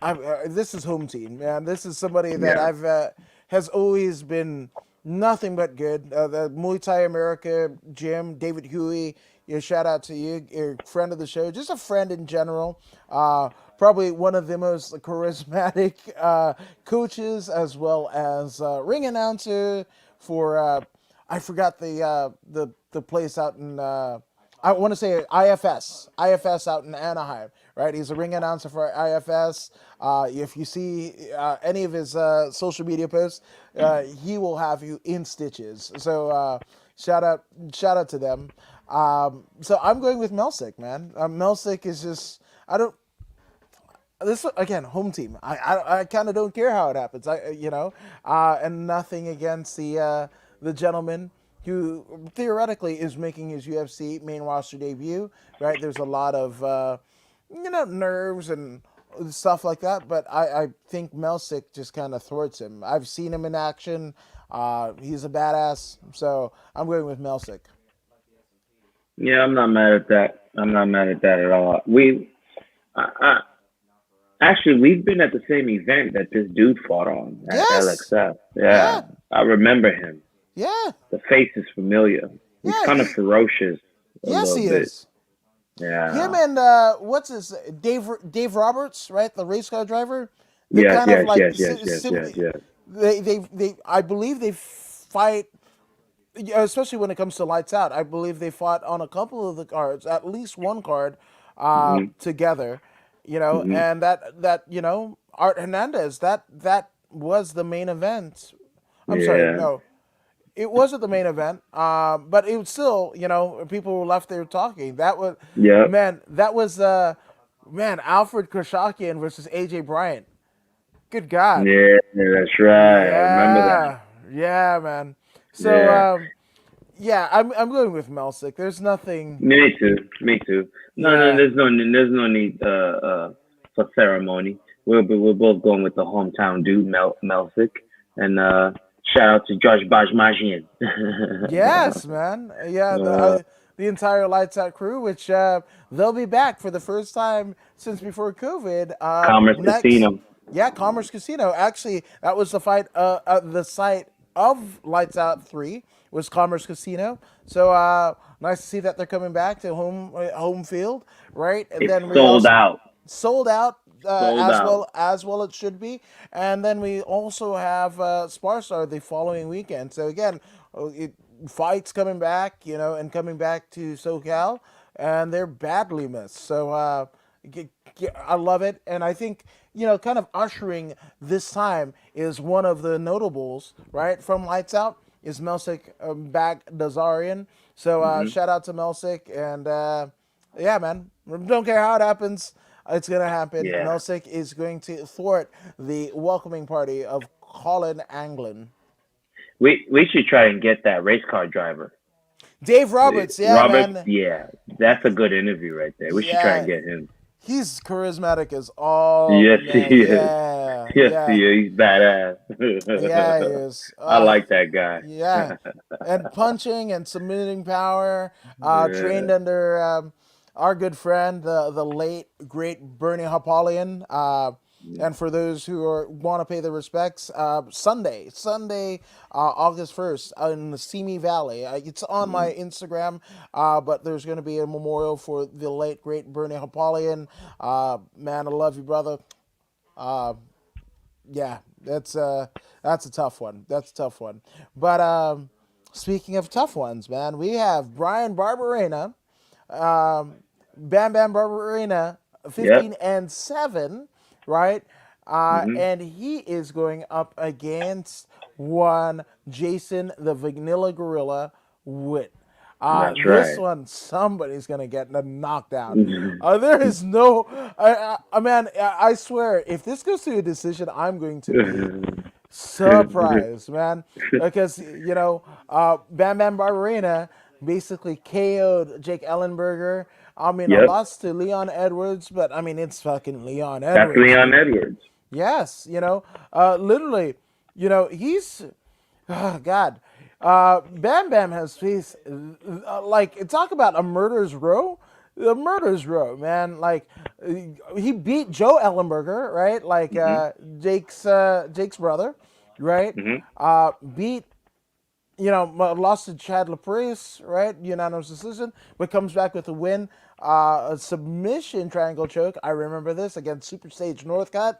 Hmm. this is home team, man. This is somebody that Yeah. I've has always been nothing but good. The Muay Thai America gym, David Huey. Shout out to you, you're a friend of the show, just a friend in general. Probably one of the most charismatic coaches, as well as ring announcer for. I forgot the place out in. I want to say IFS out in Anaheim, right? He's a ring announcer for IFS. If you see any of his social media posts, he will have you in stitches. So shout out, shout out to them. So I'm going with Melsik, man. Melsik is just I don't this again home team. I kind of don't care how it happens. And nothing against the gentleman who theoretically is making his UFC main roster debut. Right, there's a lot of nerves and stuff like that, but I think Melsik just kind of thwarts him. I've seen him in action. He's a badass, so I'm going with Melsik. Yeah, I'm not mad at that. I'm not mad at that at all. I, actually, we've been at the same event that this dude fought on at Yes, LXF. Yeah, yeah, I remember him. yeah, The face is familiar. He's yeah. kind of ferocious a Yes, little he bit. is. Him Yeah. and what's his Dave Roberts, right? The race car driver. They Yes, kind of yes, like yes, yes, yes, yes, yes. they I believe they fight, yeah, especially when it comes to lights out. I believe they fought on a couple of the cards, at least one card, Hmm. together. Hmm. And that Art Hernandez, that was the main event. I'm sorry, Yeah. no, it wasn't the main event. But it was still, people were left there talking. That was, Yep. man, that was Alfred Krishakian versus AJ Bryant. Good God. Yeah, that's right. I remember that. Yeah, yeah, man. So Yeah. yeah, I'm going with Melsik. There's nothing. Me too. Me too. No, no, Yeah, there's no need for ceremony. We're both going with the hometown dude, Melsick, and shout out to Josh Bajmajian. yes, man. Yeah, uh, the entire Lights Out crew, which they'll be back for the first time since before COVID. Commerce Next, Casino. yeah, Commerce Casino. Actually, that was the fight. The site of Lights Out 3 was Commerce Casino. So nice to see that they're coming back to home field, right? And It's then we sold also out. sold out, Sold out. as well it should be. And then we also have Sparstar the following weekend. So again, fights coming back, and coming back to SoCal, and they're badly missed. So I love it, and I think kind of ushering this time is one of the notables, right, from Lights Out is Melsik Dazarian. So Hmm. shout out to Melsik, and yeah, man, don't care how it happens. It's gonna happen. Yeah. Melsik is going to thwart the welcoming party of Colin Anglin. We should try and get that race car driver. Dave Roberts, yeah, Roberts, man. yeah, that's a good interview right there. We should try and Yeah, get him. he's charismatic as all, Yes, he man. is. Yeah, Yes, yeah, he is. He's badass. yeah, he is. I like that guy. Yeah, and punching and submitting power. Trained Yeah. under our good friend, the late great Bernie Hopolian. And for those who want to pay their respects, Sunday, August 1st, in the Simi Valley. It's on my Instagram, but there's going to be a memorial for the late, great Bernie Hopolian. Man, I love you, brother. Uh, yeah, that's a tough one. That's a tough one. But speaking of tough ones, man, we have Brian Barbarina, um, Bam Bam Barbarina, Yep. 15-7, right? Hmm. And he is going up against one Jason the Vanilla Gorilla Witt. That's This right. one, somebody's gonna get knocked out. There is no, man. I swear, if this goes to a decision, I'm going to be surprised, man, because Bam Bam Barbarina basically KO'd Jake Ellenberger. I mean, a Yep. loss to Leon Edwards, but I mean, it's fucking Leon That's Edwards, Leon dude. Edwards. Yes, literally, he's, oh, God. Bam Bam has faced, like, talk about a murderer's row. The murderer's row, man. Like, he beat Joe Ellenberger, right? Like, Hmm. Jake's brother, right? Hmm. Beat, lost to Chad LaPrice, right? Unanimous decision, but comes back with a win. A submission triangle choke. I remember this against Super Stage Northcutt.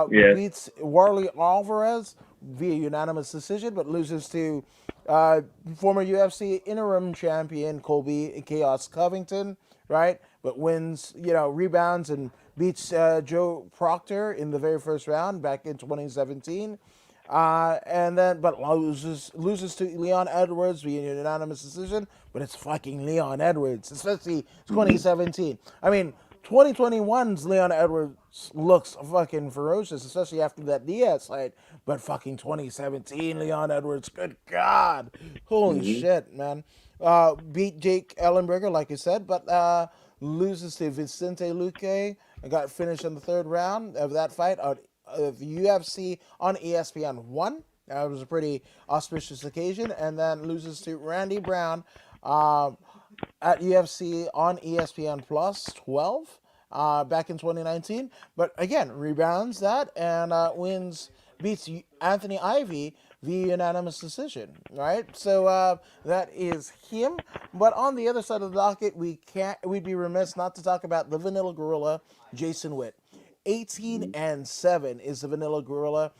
Yes. Beats Warley Alvarez via unanimous decision, but loses to uh, former UFC interim champion Colby Chaos Covington, right? But wins, rebounds and beats Joe Proctor in the very first round back in 2017. And then, but loses to Leon Edwards via unanimous decision. But it's fucking Leon Edwards, especially Hmm. 2017. I mean, 2021's Leon Edwards looks fucking ferocious, especially after that Diaz fight. But fucking 2017 Leon Edwards, good God, holy Hmm. shit, man. Beat Jake Ellenberger, like you said, but loses to Vicente Luque. And got finished in the third round of that fight of UFC on ESPN one. That was a pretty auspicious occasion, and then loses to Randy Brown um, at UFC on ESPN Plus 12 back in 2019. But again, rebounds that and wins, beats Anthony Ivy via unanimous decision. Right, so that is him. But on the other side of the docket, we'd be remiss not to talk about the Vanilla Gorilla, Jason Witt. 18-7 is the Vanilla Gorilla,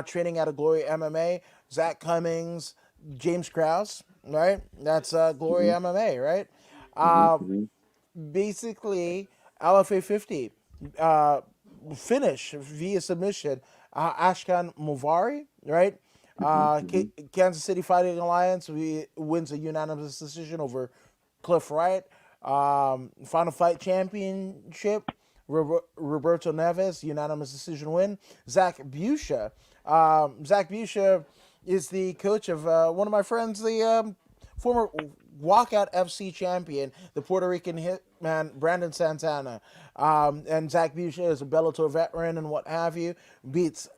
training out of Glory MMA. Zach Cummings, James Krause, right? That's Glory Hmm. MMA, right? Hmm. Uh, Hmm. Basically, LFA 50 uh, finish via submission. Ashkan Movari, right? Hmm. Kansas City Fighting Alliance wins a unanimous decision over Cliff Wright. Final Fight Championship. Roberto Neves, unanimous decision win. Zach Busha is the coach of one of my friends, the former Walkout FC champion, the Puerto Rican hitman Brandon Santana. And Zach Busha is a Bellator veteran and what have you. Beats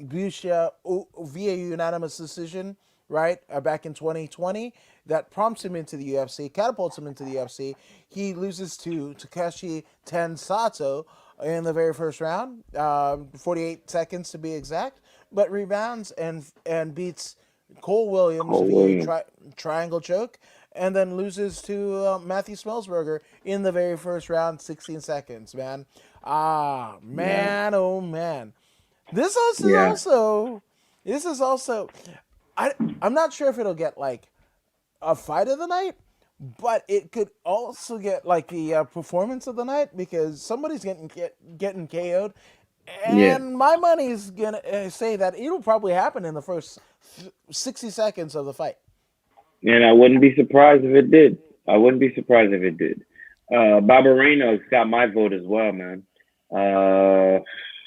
Busha via unanimous decision, right, back in 2020. That prompts him into the UFC, catapults him into the UFC. He loses to Takeshi Tensato in the very first round, 48 seconds to be exact, but rebounds and beats Cole Williams Cole via Williams. triangle choke, and then loses to Matthew Smellsberger in the very first round, 16 seconds, man. Yeah. Man, oh, man. This also, Yeah. also this is also, I'm not sure if it'll get like a fight of the night, but it could also get like the performance of the night because somebody's getting KO'd, Yeah. and my money's gonna say that it'll probably happen in the first 60 seconds of the fight. And I wouldn't be surprised if it did. I wouldn't be surprised if it did. Barbarino's got my vote as well, man.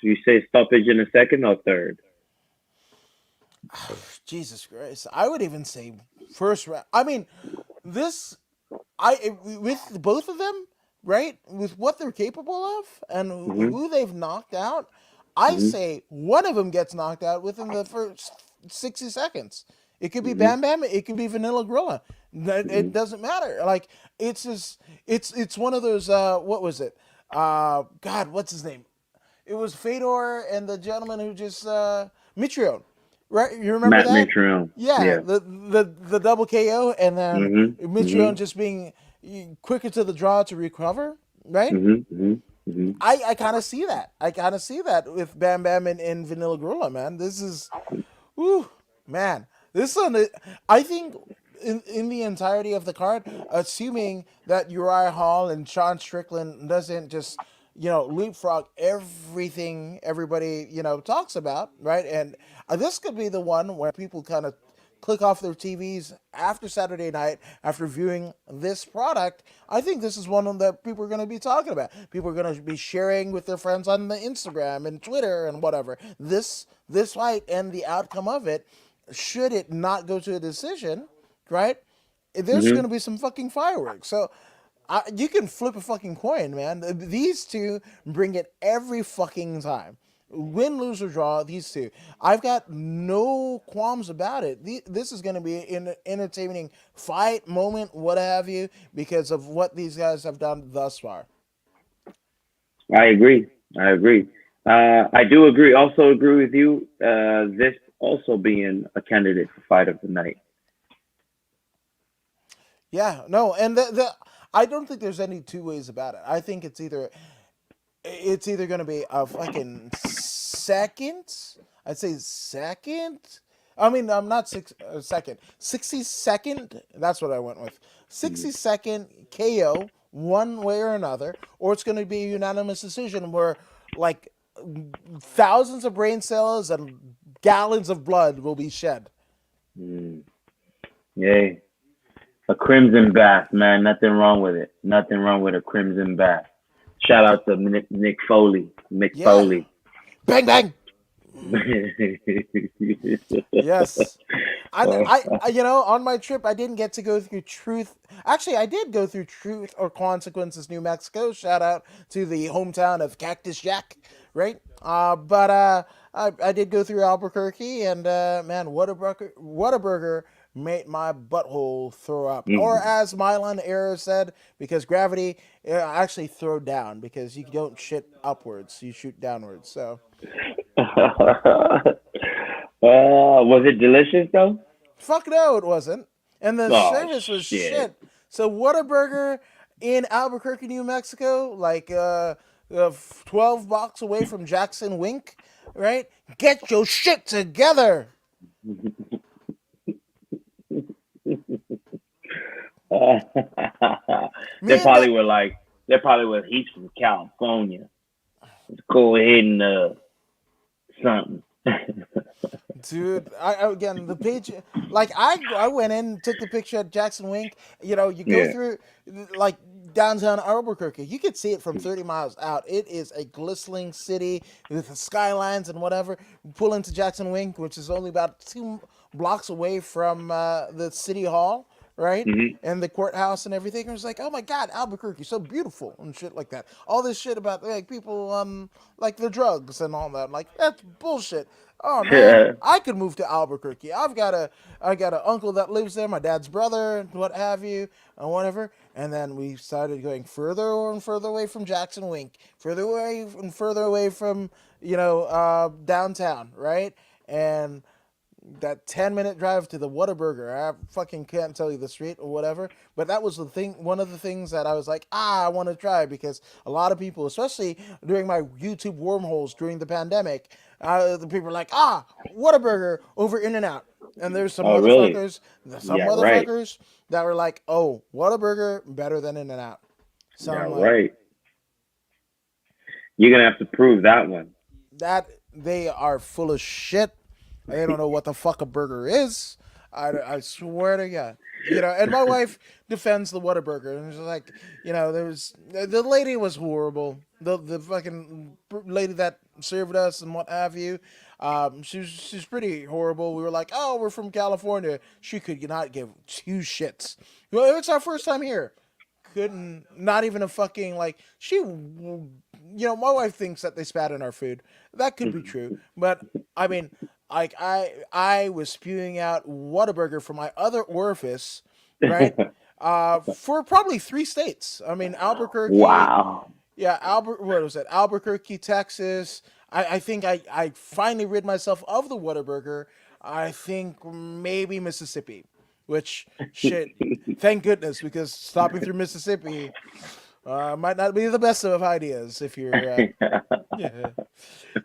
You say stoppage in the second or third? Jesus Christ, I would even say first round. I mean, this I with both of them, right? With what they're capable of and Hmm. who they've knocked out, I Hmm. say one of them gets knocked out within the first 60 seconds. It could be Hmm. Bam Bam. It could be Vanilla Gorilla. Hmm. It doesn't matter. Like it's just it's one of those. What was it? God, what's his name? it was Fedor and the gentleman who just Mitrione, right? You remember Matt that? Mitrione. Yeah, Yeah. the double KO, and then Mhm. Mitrione Mhm. just being quicker to the draw to recover, right? Mhm. Mhm. Mhm. I kind of see that. I kind of see that with Bam Bam and Vanilla Gorilla, man. This is, whew, man. This one, I think, in the entirety of the card, assuming that Uriah Hall and Sean Strickland doesn't just, leapfrog everything everybody, talks about, right? And this could be the one where people kind of click off their TVs after Saturday night after viewing this product. I think this is one that people are going to be talking about. People are going to be sharing with their friends on the Instagram and Twitter and whatever. This fight and the outcome of it, should it not go to a decision, right? There's going Mhm. to be some fucking fireworks. So you can flip a fucking coin, man. These two bring it every fucking time. Win, lose, or draw, these two. I've got no qualms about it. This is going to be an entertaining fight, moment, what have you, because of what these guys have done thus far. I agree. I agree. I do agree. Also agree with you. This also being a candidate for fight of the night. Yeah, no, and I don't think there's any two ways about it. I think it's either going to be a fucking second. I'd say second. I mean, I'm not second. 60-second. That's what I went with. Mhm. 60-second KO, one way or another, or it's going to be a unanimous decision where, like, thousands of brain cells and gallons of blood will be shed. Mm. Yay. A crimson bath, man. Nothing wrong with it. Nothing wrong with a crimson bath. Shout out to Nick Foley. Mick Yeah. Foley. Bang, bang. Yes. On my trip, I didn't get to go through Truth. Actually, I did go through Truth or Consequences, New Mexico. Shout out to the hometown of Cactus Jack, right? But I did go through Albuquerque, and man, what a burger made my butthole throw up. Or Mm. as Mylon Error said, because gravity actually throw down because you don't shit upwards, you shoot downwards. So Was it delicious though? fuck no, it wasn't. And the Oh service was shit. shit. So Whataburger in Albuquerque, New Mexico, like 12 blocks away from Jackson Wink, right? Get your shit together. they Me and probably that were like, they probably were. He's from California. Let's go ahead and something. dude, again the page, like I went in, took the picture at Jackson Wink. You go Yeah. through like downtown Albuquerque. You could see it from 30 miles out. It is a glistening city with the skylines and whatever. Pull into Jackson Wink, which is only about 2 blocks away from the city hall, right? Hmm. And the courthouse and everything. It was like, oh my god, Albuquerque, so beautiful and shit like that. All this shit about like people like the drugs and all that. Like that's bullshit. Oh man, I could move to Albuquerque. I got an uncle that lives there, my dad's brother, and what have you, and whatever. And then we started going further and further away from Jackson Wink, further away and further away from downtown, right? And that 10-minute drive to the Whataburger. I fucking can't tell you the street or whatever, but that was the thing. One of the things that I was like, I want to try because a lot of people, especially during my YouTube wormholes during the pandemic, the people are like, Whataburger over In and Out, and there's Oh really? some Yeah. Right. motherfuckers that were like, oh, Whataburger better than In and Out. So Yeah. I'm like, Right. You're gonna have to prove that one. that they are full of shit. They don't know what the fuck a burger is. I swear to God. And my wife defends the Whataburger, and she's like, there's the lady was horrible. The fucking lady that served us and what have you. She's pretty horrible. We were like, oh, we're from California. She could not give two shits. Well, it's our first time here. Couldn't, not even a fucking, like, my wife thinks that they spat in our food. That could be true, but I mean, like, I was spewing out Whataburger from my other orifice, right? For probably 3 states. I mean, Albuquerque, Wow. Yeah, what was it? Albuquerque, Texas. I think I finally rid myself of the Whataburger. I think maybe Mississippi, which shit. Thank goodness, because stopping through Mississippi might not be the best of ideas if you're. Yeah,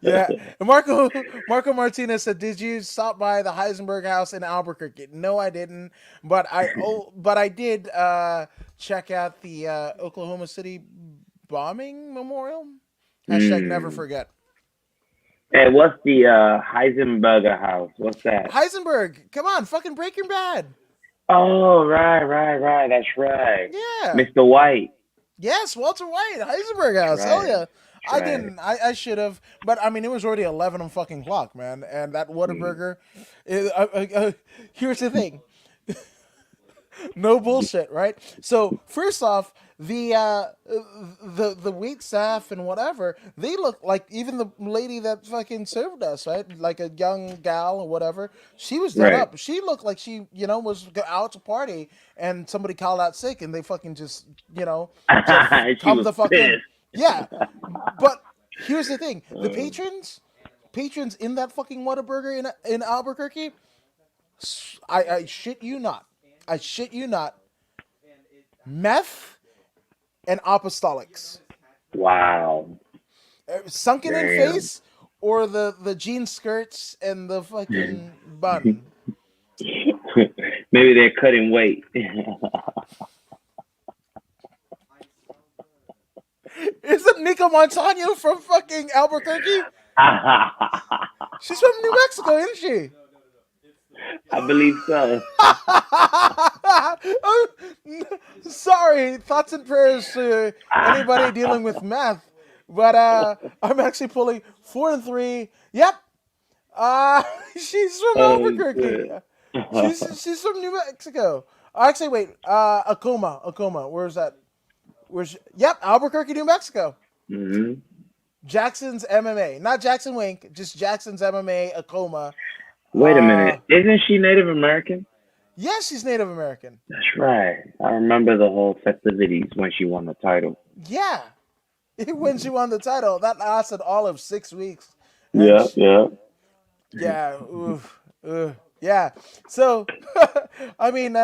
yeah. And Marco Martinez said, "Did you stop by the Heisenberg House in Albuquerque?" No, I didn't, but I did check out the Oklahoma City bombing memorial. Hashtag never Mm. forget. Hey, what's the Heisenberger house? What's that? Heisenberg, come on, fucking Breaking Bad. Oh, right. That's right. Yeah. Mr. White. Yes, Walter White, Heisenberg That's House. Hell right. yeah. That's I right. didn't. I should have. But I mean, it was already 11 on fucking clock, man. And that Mm. Whataburger. Here's the thing. No bullshit, right? So first off, the wait staff and whatever, they look like, even the lady that fucking served us, right? Like a young gal or whatever. She was done Right. up. She looked like she, was out to party and somebody called out sick and they fucking just, just She come was the fuck in. pissed. Yeah, but here's the thing: the patrons in that fucking Whataburger in Albuquerque, I shit you not. I shit you not. Meth and apostolics. Wow. Sunken in Damn. face or the jean skirts and the fucking bun. Maybe they're cutting weight. Isn't Nico Montano from fucking Albuquerque? She's from New Mexico, isn't she? I believe so. Oh, sorry, thoughts and prayers to anybody dealing with meth. But I'm actually pulling 4 and 3. Yep. She's from Oh Albuquerque. shit. She's from New Mexico. Actually, wait. Acoma. Where's that? Yep, Albuquerque, New Mexico. Hmm. Jackson's MMA, not Jackson Wink, just Jackson's MMA. Acoma. Wait a minute. Isn't she Native American? Yes, she's Native American. That's right. I remember the whole festivities when she won the title. Yeah, when she won the title, that lasted all of 6 weeks, and Yeah, yeah. yeah, oof, yeah. So, I mean,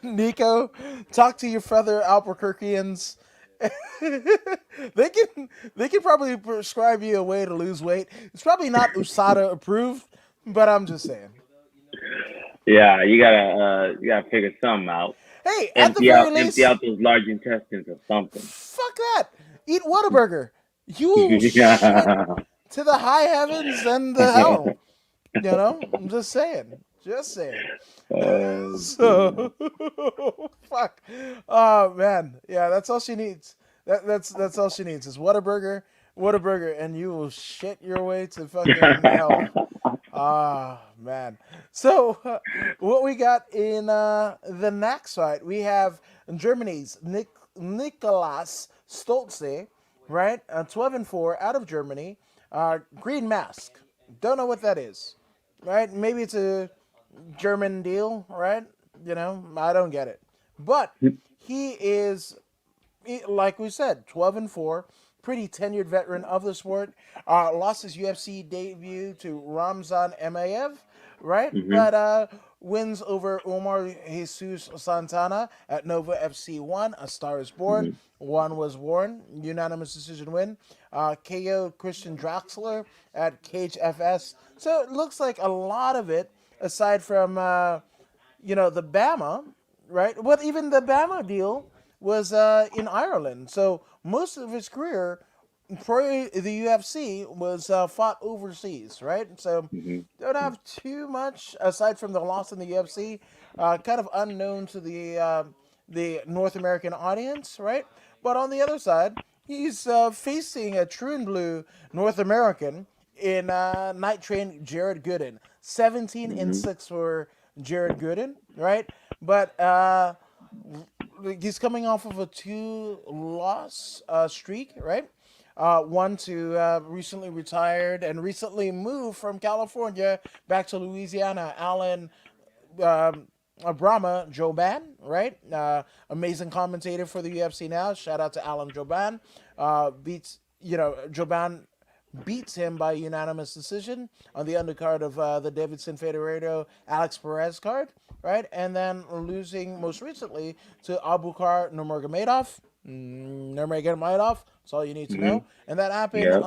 Nico, talk to your fellow Albuquerqueans. They can probably prescribe you a way to lose weight. It's probably not USADA approved, but I'm just saying. Yeah, you gotta figure something out. Hey, at the very Empty least, out those large intestines or something. fuck that. Eat Whataburger. You will shit Yeah. to the high heavens and the hell. I'm just saying. Just saying. Dude. So, fuck. Oh man, yeah, that's all she needs. That's all she needs is Whataburger, and you will shit your way to fucking hell. Ah man. So, what we got in the next fight? We have Germany's Nicolas Stoltze, right? 12-4 out of Germany. Green mask. Don't know what that is, right? Maybe it's a German deal, right? I don't get it. But he is, like we said, 12-4, pretty tenured veteran of the sport. Lost his UFC debut to Ramzan Emaev, right? Hmm. But wins over Omar Jesus Santana at Nova FC 1. A Star is Born. Hmm. One was born. Unanimous decision win. KO Christian Draxler at Cage FS. So it looks like a lot of it, aside from the Bama, right? But even the Bama deal was in Ireland. So most of his career for the UFC was fought overseas, right? So Hmm. don't have too much aside from the loss in the UFC. Kind of unknown to the North American audience, right? But on the other side, he's facing a true and blue North American in Night Train Jared Gooden. 17 and Hmm. 6 for Jared Gooden, right? But he's coming off of a 2-loss streak, right? One to recently retired and recently moved from California back to Louisiana, Alan Brahma Joban, right? Amazing commentator for the UFC now. Shout out to Alan Joban. beats Joban beats him by unanimous decision on the undercard of the Davidson Figueiredo Alex Perez card, right? And then losing most recently to Abubakar Nurmagomedov. Nurmagomedov. That's all you need to Mm-hmm. know. And that happened Yep.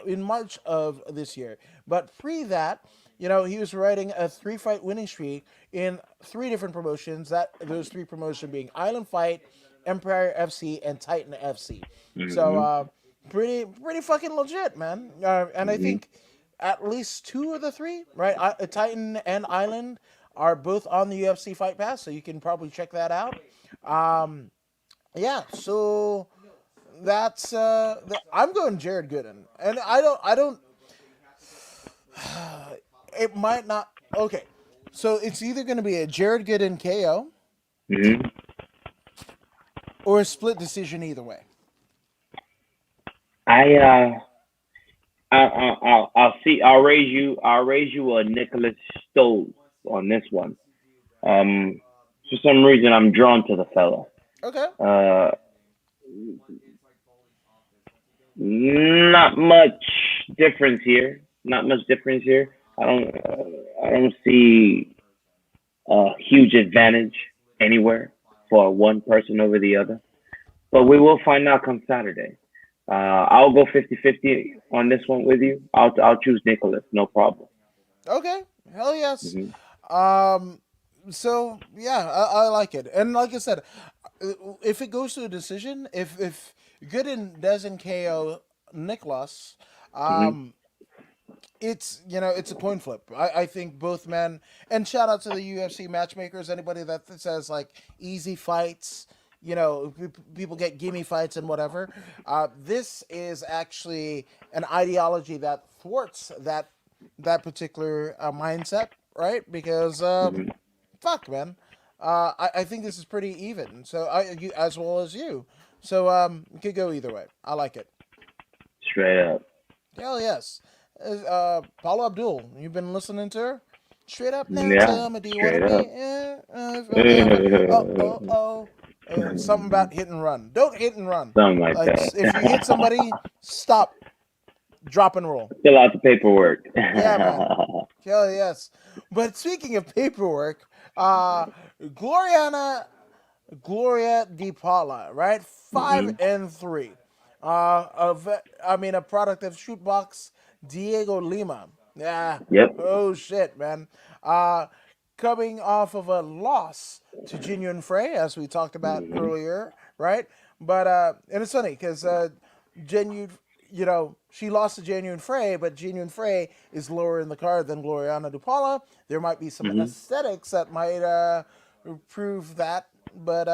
in March of this year. But pre that, he was riding a 3-fight winning streak in 3 different promotions. Those 3 promotions being Island Fight, Empire FC, and Titan FC. So Mm-hmm. pretty fucking legit, man. And I Mm-hmm. think at least 2 of the 3, right? Titan and Island are both on the UFC Fight Pass, so you can probably check that out. Um, yeah, so I'm going Jared Gooden, and I don't. It might not. Okay, so it's either going to be a Jared Gooden KO Mm-hmm. or a split decision. Either way. I I'll see. I'll raise you a Nicholas Stoltze on this one. Um, for some reason, I'm drawn to the fella. Okay. Uh, not much difference here. Not much difference here. I don't see a huge advantage anywhere for one person over the other. But we will find out come Saturday. I'll go 50-50 on this one with you. I'll choose Nicholas, no problem. Okay. Hell yes. Hmm. Um. So yeah, I like it, and like I said, if it goes to a decision, if Gooden doesn't KO Nicholas, Hmm. um, it's a coin flip. I think both men, and shout out to the UFC matchmakers. Anybody that says like easy fights, people get gimme fights and whatever. This is actually an ideology that thwarts that particular mindset, right? Because Hmm. fuck, man. I think this is pretty even. So you as well as you. So it could go either way. I like it. Straight up. Hell yes. Paula Abdul, you've been listening to her? Straight up now, Yeah, tell me, do you want to straight be? up. Oh, oh, oh. Something about hit and run. Don't hit and run. Something like Like, if you hit that. somebody, stop, drop and roll. Fill out the paperwork. Yeah, man. Hell yes. But speaking of paperwork, uh, Gloriana Gloria Di Paula, right? Five Hmm. and three. A product of Shootbox Diego Lima. Yeah. Yep. Oh shit, man. Uh, Coming off of a loss to Genuine Frey, as we talked about Hmm. earlier, right? But and it's funny because Genuine, she lost to Genuine Frey, but Genuine Frey is lower in the card than Gloriana Dupala. There might be some Hmm. aesthetics that might prove that, but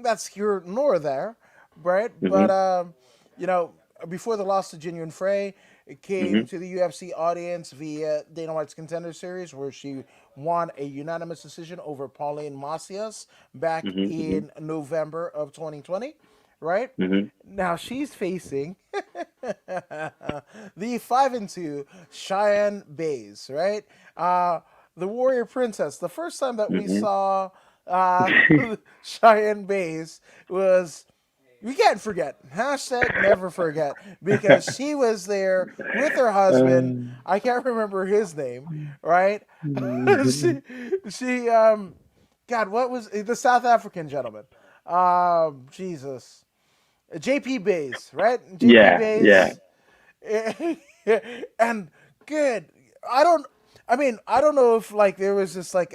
that's here nor there, right? But Hmm. you know, before the loss to Genuine Frey, it came Hmm. to the UFC audience via Dana White's Contender Series, where she won a unanimous decision over Pauline Macias back Hmm. in November of 2020. Right Hmm. now, she's facing the 5 and 2 Cheyenne Bays. Right, the Warrior Princess. The first time that we Hmm. saw uh, Cheyenne Bays was, we can't forget. Hashtag never forget, because she was there with her husband. I can't remember his name, right? she, she, God, what was the South African gentleman? Jesus. JP Bays, right? JP Yeah, yeah. Bays. And good. I don't. I don't know if like there was just like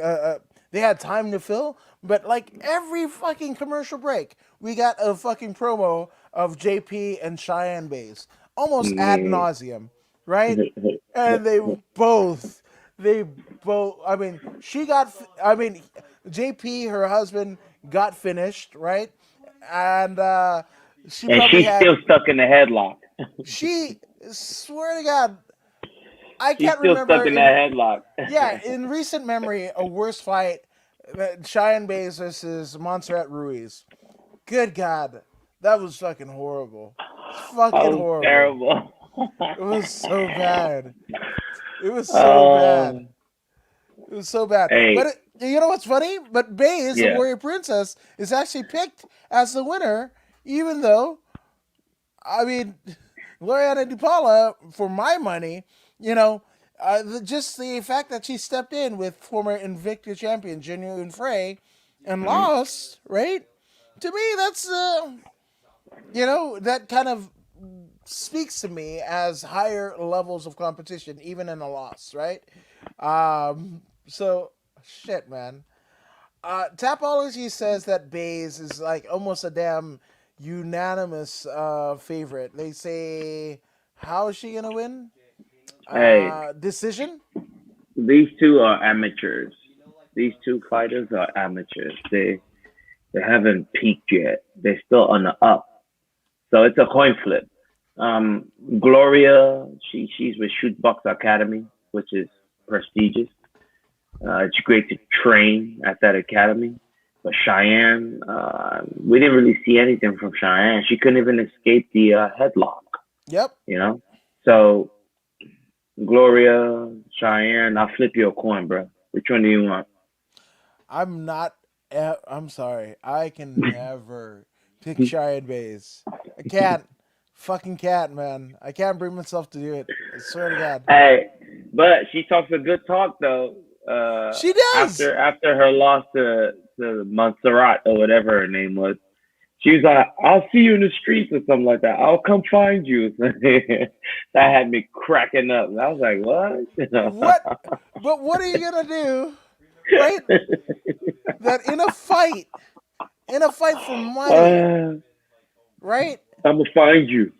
they had time to fill, but like every fucking commercial break, we got a fucking promo of JP and Cheyenne Bays, almost ad Hmm. nauseum, right? And they both. She got. JP, her husband, got finished, right? And she And probably she's had. still stuck in the headlock. She swear to God, I She's can't still stuck remember in in, that headlock. yeah, in recent memory a worse fight, Cheyenne Bays versus Montserrat Ruiz. Good God, that was fucking horrible. It's fucking Oh, horrible. terrible. It was so bad. It was so bad. Oh, It was so bad. But hey, you know what's funny? But Bays, the yeah. Warrior Princess, is actually picked as the winner, even though I mean, Gloriana DiPaula, for my money, you know, just the fact that she stepped in with former Invicta champion Genuine Frey and Mhm. lost, right? To me, that's that kind of speaks to me as higher levels of competition, even in a loss, right? So shit, man. Tapology says that Baze is like almost a damn unanimous favorite. They say, how is she gonna win? Hey, Decision. these two are amateurs. These two fighters are amateurs. They haven't peaked yet. They're still on the up. So it's a coin flip. Gloria, she's with Shootbox Academy, which is prestigious. It's great to train at that academy. But Cheyenne, we didn't really see anything from Cheyenne. She couldn't even escape the headlock, Yep. you know? So, Gloria, Cheyenne, I'll flip you a coin, bro. Which one do you want? I'm not. I'm sorry. I can never pick Cheyenne Bays. I can't. Fucking can't, man. I can't bring myself to do it. I swear to God. Hey, but she talks a good talk though. She does. After her loss to Montserrat or whatever her name was, she was like, "I'll see you in the streets" or something like that. I'll come find you. That had me cracking up. I was like, What? "What?" But what are you gonna do, right? That in a fight for money, uh, right? I'm gonna find you.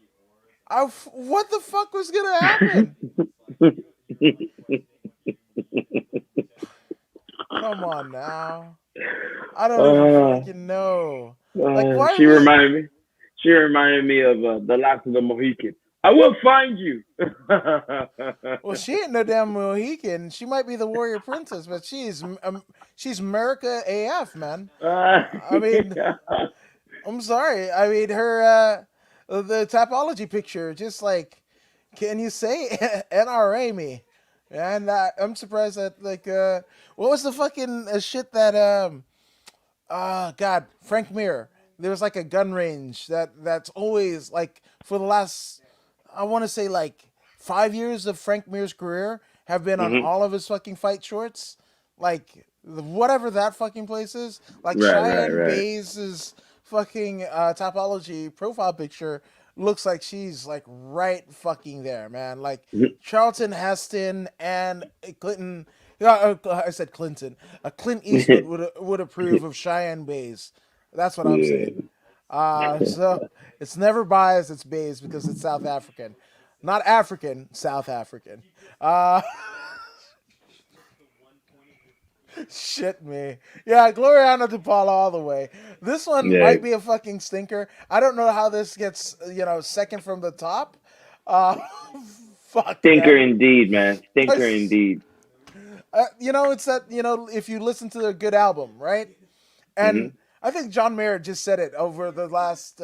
What the fuck was gonna happen? Come on now. I don't even uh, fucking know. Like, why she would? reminded me. She reminded me of the last of the Mohican. I will find you. Well, she ain't no damn Mohican. She might be the warrior princess, but she's America AF, man. I mean, Yeah. I'm sorry. I mean, her the topology picture, just like, can you say NRA me? And I'm surprised that like what was the fucking shit that God, Frank Mir. There was like a gun range that's always like for the last I want to say like 5 years of Frank Mir's career have been on Hmm. all of his fucking fight shorts. Like whatever that fucking place is. Like Right, right, Cheyenne right. Bays' fucking topology profile picture looks like she's like right fucking there, man. Like Mhm. Charlton Heston and Clinton. Yeah, I said Clinton. Clint Eastwood would approve of Cheyenne Bays. That's what I'm Yeah. saying. So it's never biased. It's Bays because it's South African, not African. South African. Uh, Shit me. Yeah, Gloriana DePaula all the way. This one Yeah. might be a fucking stinker. I don't know how this gets, second from the top. Uh, fuck, Stinker man. indeed, man. Stinker indeed. It's that, if you listen to a good album, right? And Hmm. I think John Mayer just said it over the last,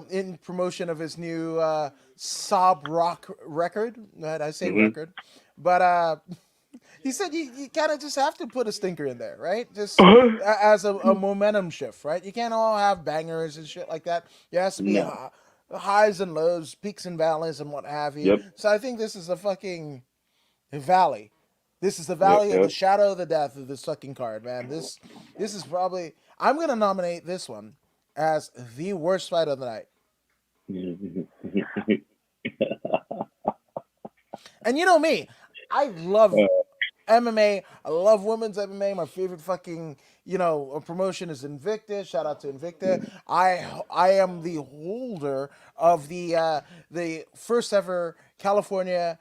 in promotion of his new sob rock record. Right? I say Hmm. record. But he said you kind of just have to put a stinker in there, right? Just as a momentum shift, right? You can't all have bangers and shit like that. There has to be No. highs and lows, peaks and valleys, and what have you. Yep. So I think this is a fucking valley. This is the Yep. valley of the Yep. shadow of the death of this fucking card, man. This is probably I'm gonna nominate this one as the worst fight of the night. And you know me, I love MMA. I love women's MMA. My favorite fucking promotion is Invicta. Shout out to Invicta. I am the holder of the first ever California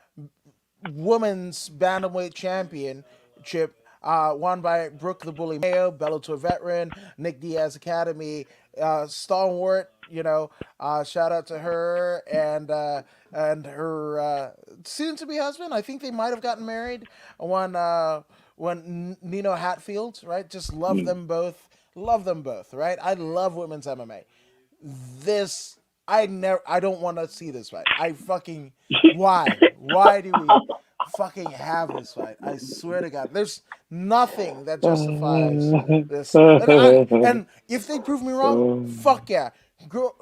women's bantamweight championship, won by Brooke the Bully Mayo, Bellator veteran, Nick Diaz Academy, stalwart. Shout out to her and her soon-to-be husband. I think they might have gotten married when Nino Hatfield. Right, just love Mm. them both. Love them both. Right, I love women's MMA. This I don't want to see this fight. I fucking why do we fucking have this fight? I swear to God, there's nothing that justifies this. And if they prove me wrong, fuck yeah, girl,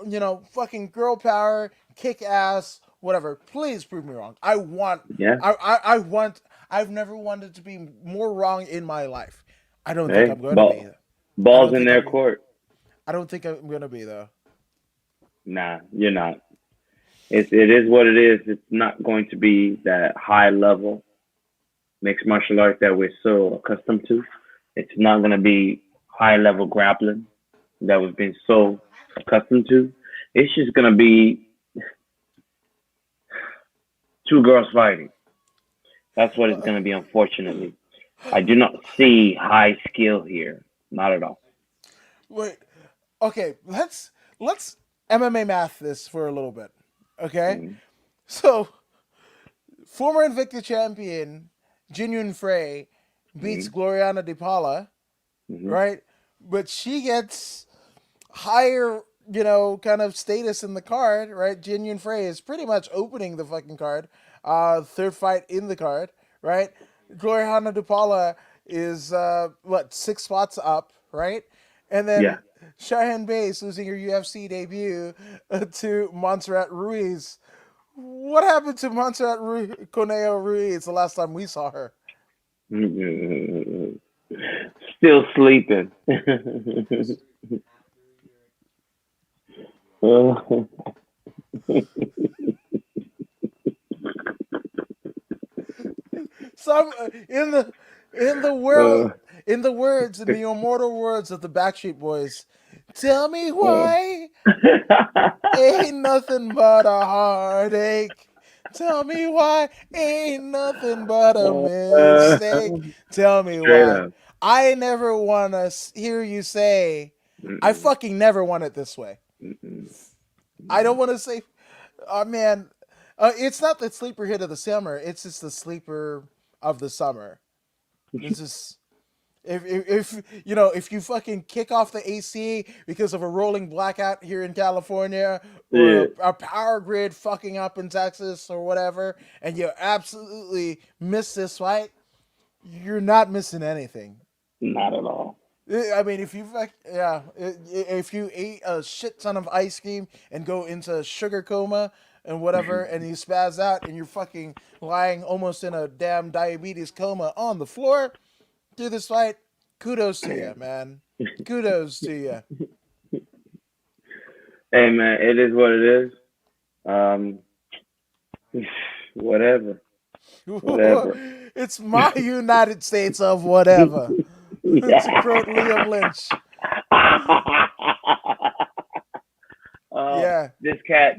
fucking girl power, kick ass, whatever. Please prove me wrong. I want, Yeah. I want. I've never wanted to be more wrong in my life. I don't think Hey, I'm going to be. I balls don't in think their I'm. court. I don't think I'm going to be though. Nah, you're not. It is what it is. It's not going to be that high level mixed martial art that we're so accustomed to. It's not going to be high level grappling that we've been so accustomed to. It's just going to be two girls fighting. That's what it's going to be, unfortunately. I do not see high skill here. Not at all. Wait. Okay. Let's MMA math this for a little bit. Okay. Mm-hmm. So former Invicta champion Jinyun Frey beats Mm-hmm. Gloriana DePaula, Mm-hmm. right? But she gets higher, kind of status in the card, right? Jinyun Frey is pretty much opening the fucking card. Third fight in the card, right? Gloriana DePaula is what, 6 spots up, right? And Yeah. then Cheyenne Bays losing her UFC debut to Montserrat Ruiz. What happened to Coneo Ruiz the last time we saw her? Mm-hmm. Still sleeping. Some in the world in the immortal words of the Backstreet Boys, tell me why ain't nothing but a heartache. Tell me why ain't nothing but a mistake. Tell me Straight why. up. I never want to hear you say, I Mm-mm. fucking never want it this way. Mm-mm. I don't want to say, oh man, it's not the sleeper hit of the summer. It's just the sleeper of the summer. This is if you fucking kick off the AC because of a rolling blackout here in California or Yeah, a power grid fucking up in Texas or whatever, and you absolutely miss this fight, you're not missing anything. not at all. I mean, if you ate a shit ton of ice cream and go into sugar coma and whatever, and you spaz out and you're fucking lying almost in a damn diabetes coma on the floor through this fight, kudos to you, man. Kudos to you. Hey man, it is what it is. Um, whatever, whatever. It's my United States of whatever. To quote Liam Lynch. uh, Yeah.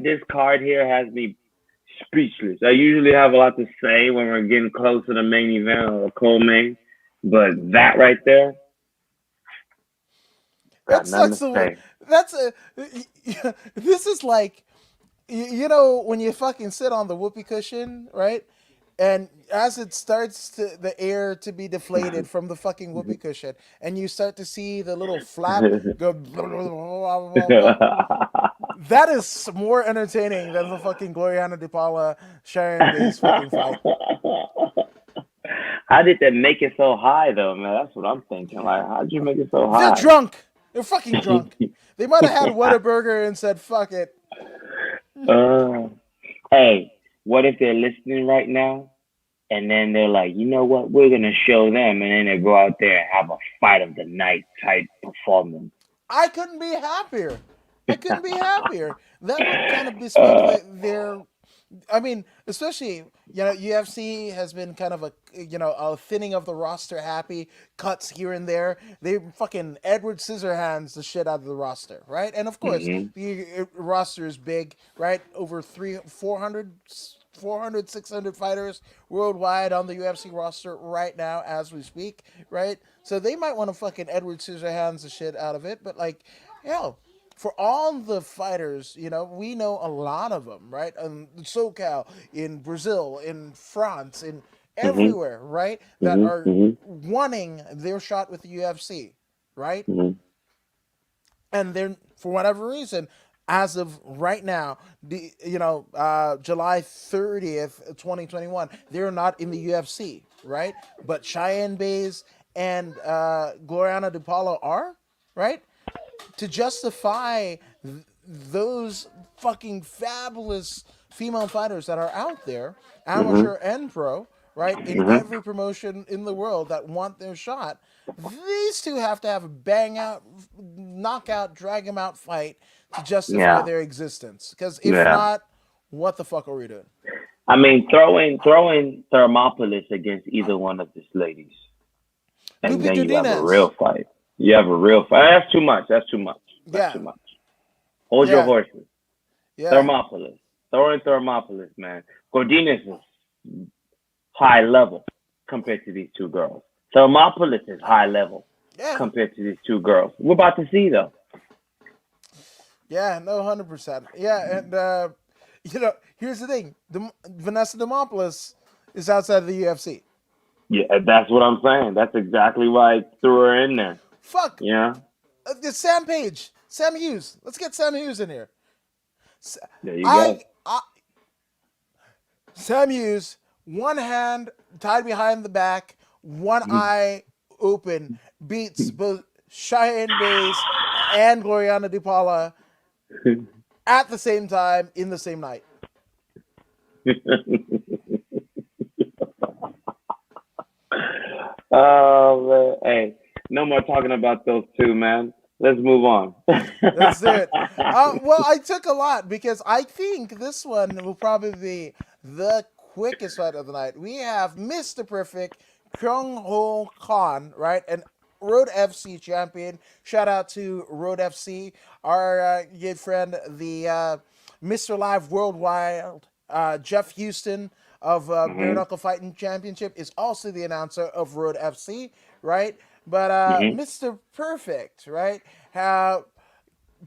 this card here has me speechless. I usually have a lot to say when we're getting close to the main event or the co-main, but that right there, It got nothing sucks. to say. That's a. This is like, when you fucking sit on the whoopee cushion, right? And as it starts to the air to be deflated from the fucking whoopee cushion, and you start to see the little flap go, that is more entertaining than the fucking Gloriana DePaula Sharon Base fucking fight. How did they make it so high though, man? That's what I'm thinking. Like, how'd you make it so They're high? drunk. They're fucking drunk. They might have had Whataburger and said, "Fuck it." uh, hey, what if they're listening right now and then they're like, you know what, we're gonna show them, and then they go out there and have a fight of the night type performance. I couldn't be happier. I couldn't be happier. That would kind of bespeak their. I mean, especially UFC has been kind of a thinning of the roster. Happy cuts here and there. They fucking Edward Scissorhands the shit out of the roster, right? And of course, Mm-hmm. the roster is big, right? Over 600 fighters worldwide on the UFC roster right now as we speak, right? So they might want to fucking Edward Scissorhands the shit out of it, but like, hell, for all the fighters, we know a lot of them, right? SoCal, in Brazil, in France, in Mm-hmm. everywhere, right? That Mm-hmm. are Mm-hmm. wanting their shot with the UFC, right? Mm-hmm. And then for whatever reason, as of right now, July 30th, 2021, they're not in the UFC, right? But Cheyenne Bays and Gloriana DePaulo are, right? To justify those fucking fabulous female fighters that are out there, Mhm. amateur and pro, right, in Mhm. every promotion in the world that want their shot, these two have to have a bang out, knockout, drag them out fight to justify Yeah. their existence. Because if Yeah. not, what the fuck are we doing? I mean, throw in Thermopolis against either one of these ladies, and Lupe then you have a real Dudinez. fight. You have a real fight. That's too much. That's too much. That's Yeah, too much. Hold your yeah, horses. yeah, Thermopolis. Throw in Thermopolis, man. Godinez is high level compared to these two girls. Thermopolis is high level yeah, compared to these two girls. We're about to see though. yeah, no, 100%. Yeah, and, here's the thing: Vanessa Demopoulos is outside of the UFC. Yeah, that's what I'm saying. That's exactly why I threw her in there. Fuck, Yeah. it's Sam Page, Sam Hughes. Let's get Sam Hughes in here. There you I, go. I Sam Hughes, one hand tied behind the back, one eye open, beats both Cheyenne Bays and Gloriana DiPaula at the same time in the same night. Oh man. Hey, no more talking about those two, man. Let's move on. That's it. Well, I took a lot because I think this one will probably be the quickest fight of the night. We have Mr. Perfect, Kyung Ho Khan, right? And Road FC champion. Shout out to Road FC, our good friend, the Mr. Live Worldwide, Jeff Houston of Bare Mhm. Knuckle Fighting Championship is also the announcer of Road FC, right? But Mhm. Mr. Perfect, right? Uh,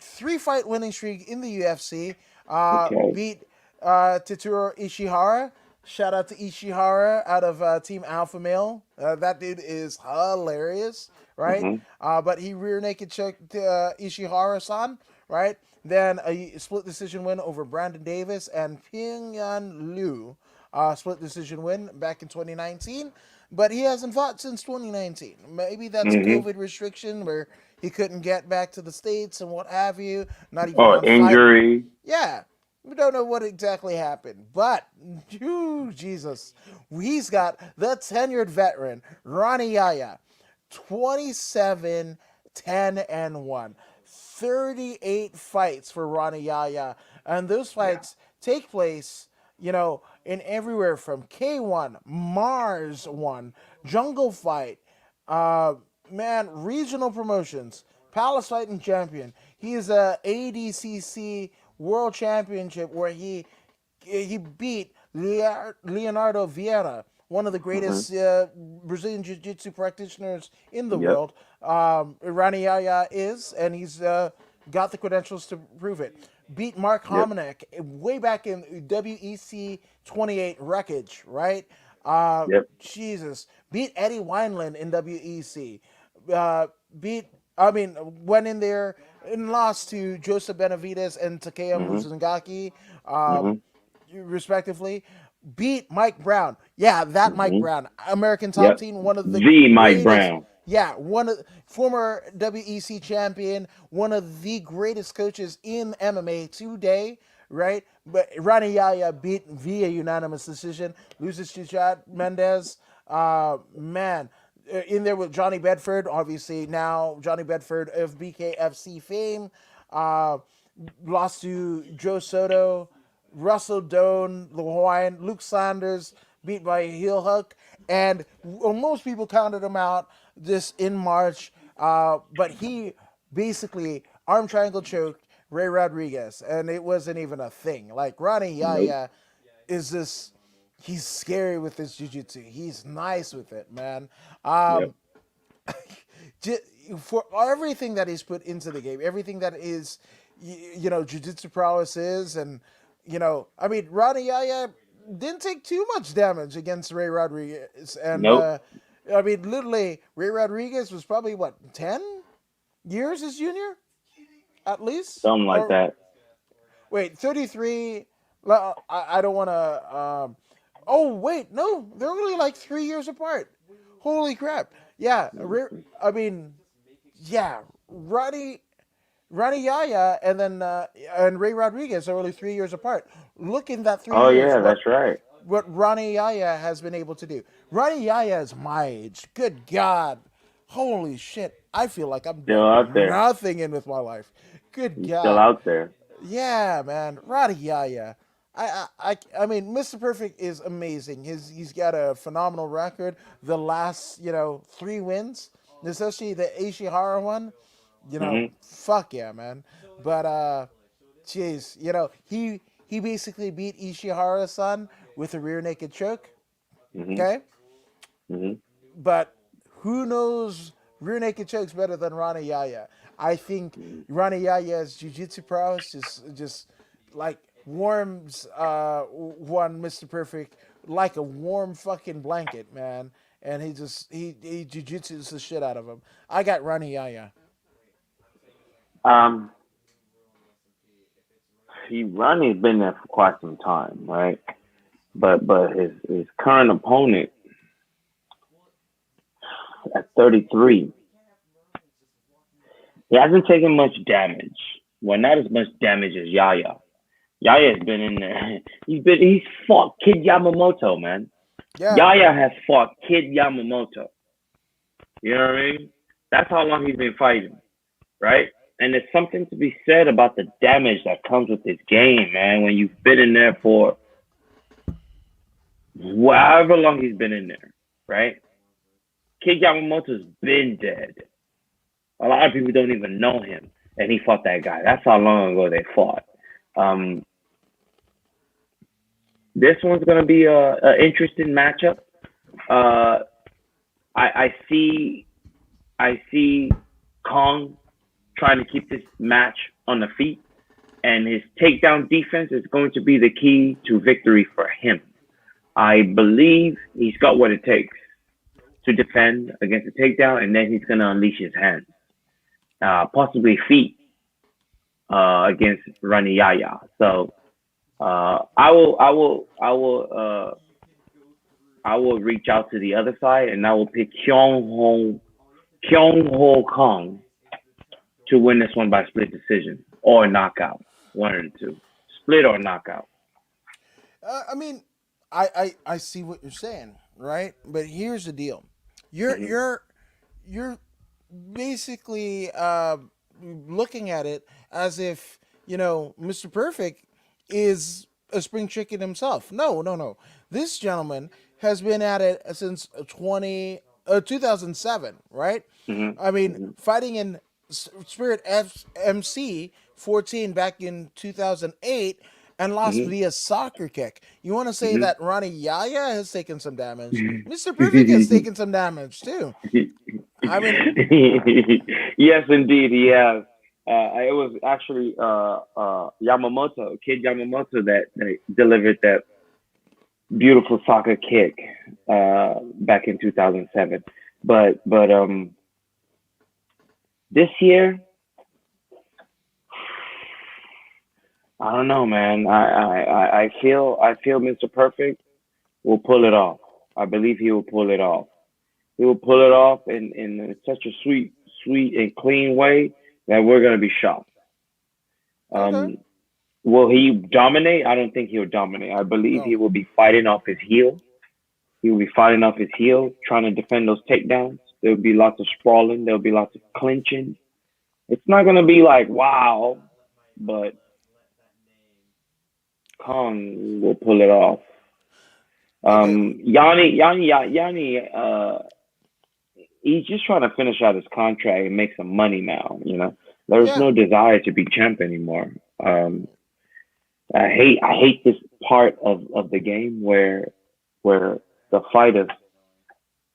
3 fight winning streak in the UFC. Okay. Beat Tetsuro Ishihara. Shout out to Ishihara out of Team Alpha Male. That dude is hilarious, right? Mhm. But he rear naked choked Ishihara-san, right? Then a split decision win over Brandon Davis and Pyongyang Liu. Split decision win back in 2019. But he hasn't fought since 2019. Maybe that's Mhm. COVID restriction where he couldn't get back to the States and what have you. Not even Or on fight. injury. Yeah, we don't know what exactly happened. But, Jesus, he's got the tenured veteran, Ronnie Yaya, 27, 10, and 1. 38 fights for Ronnie Yaya. And those Yeah. fights take place, in everywhere from K1, Mars 1, Jungle Fight, uh, regional promotions, Palace Fighting Champion. He is a ADCC World Championship where he beat Leonardo Vieira, one of the Mhm. greatest Brazilian Jiu-Jitsu practitioners in the Yep. world. Rani Yaya is, and he's got the credentials to prove it. Beat Mark Yep. Hominick way back in WEC 28 wreckage, right? Uh, Yep. Jesus. Beat Eddie Wineland in WEC. Uh, beat, I mean, went in there and lost to Joseph Benavides and Takeya Mhm. Muzungaki, Mhm. respectively. Beat Mike Brown. Yeah, that Mike Mhm. Brown. American Top Yep. Team, one of the The Mike greatest. Brown. Yeah, one of former WEC champion, one of the greatest coaches in MMA today, right? But Ronnie Yaya beat via unanimous decision, loses to Chad Mendez. Man, in there with Johnny Bedford, obviously now Johnny Bedford of BKFC fame. Uh, Lost to Joe Soto, Russell Doan, the Hawaiian, Luke Sanders, beat by a heel hook. And most people counted him out this in March. But he basically arm triangle choked Ray Rodriguez, and it wasn't even a thing. Like Ronnie Nope. Yaya is this. He's scary with his jiu-jitsu. He's nice with it, man. Yep. Um, for everything that he's put into the game, everything that is, jiu-jitsu prowess is, and I mean, Ronnie Yaya didn't take too much damage against Ray Rodriguez, and Nope. I mean, literally, Ray Rodriguez was probably what 10 years his junior, at least, Something like or that. wait, 33. I don't want to. Oh wait, no, they're only like 3 years apart. Holy crap! Yeah, I mean, yeah, Roddy. Ronnie Yaya and Ray Rodriguez are only 3 years apart. Look in that three Oh years, yeah, that's right. what Ronnie Yaya has been able to do. Ronnie Yaya is my age. Good God. Holy shit. I feel like I'm Still doing out there. nothing in with my life. Good He's still God. out there. Yeah, man. Ronnie Yaya. I mean, Mr. Perfect is amazing. He's got a phenomenal record. The last, 3 wins, especially the Ishihara one, Hmm. fuck yeah, man. But jeez, he basically beat Ishihara-san with a rear naked choke. Hmm. Okay, Hmm. but who knows rear naked chokes better than Ronnie Yaya? I think Ronnie Yaya's jiu-jitsu prowess just like warms one Mr. Perfect like a warm fucking blanket, man. And he jiu-jitsu's the shit out of him. I got Ronnie Yaya. Um, Ronnie's been there for quite some time, right? But his current opponent at 33, he hasn't taken much damage. Well, not as much damage as Yaya. Yaya's been in there. He's fought Kid Yamamoto, man. Yeah. Yaya has fought Kid Yamamoto. You know what I mean? That's how long he's been fighting, right? And there's something to be said about the damage that comes with this game, man. When you've been in there for however long he's been in there, right? Kid Yamamoto's been dead. A lot of people don't even know him, and he fought that guy. That's how long ago they fought. Um, this one's gonna be a interesting matchup. Uh, I see Kong trying to keep this match on the feet, and his takedown defense is going to be the key to victory for him. I believe he's got what it takes to defend against a takedown, and then he's going to unleash his hands, possibly feet, against Rani Yaya. So I will reach out to the other side, and I will pick Kyung Ho Kong to win this one by split decision or knockout, one of the two, split or knockout. I mean, I see what you're saying, right? But here's the deal: you're Hmm. you're you're basically looking at it as if Mr. Perfect is a spring chicken himself. No, no, no. This gentleman has been at it since 2007, right? Hmm. I mean, Hmm. fighting in Spirit MC 14 back in 2008 and lost Hmm. via soccer kick. You want to say Hmm. that Ronnie Yaya has taken some damage? Mr. Perfect has taken some damage too. I mean, Yes, indeed, he has. It was actually Yamamoto, Kid Yamamoto, that delivered that beautiful soccer kick back in 2007. But this year, I don't know, man. I feel Mr. Perfect will pull it off. I believe he will pull it off. He will pull it off in such a sweet and clean way that we're gonna be shocked. okay. Um, will he dominate? I don't think he'll dominate. I believe he No. will be fighting off his heel. He will be fighting off his heel, trying to defend those takedowns. There'll be lots of sprawling. There'll be lots of clinching. It's not gonna be like wow, but Kong will pull it off. Okay. Yanni, he's just trying to finish out his contract and make some money now. There's Yeah. no desire to be champ anymore. Um, I hate this part of the game where the fighters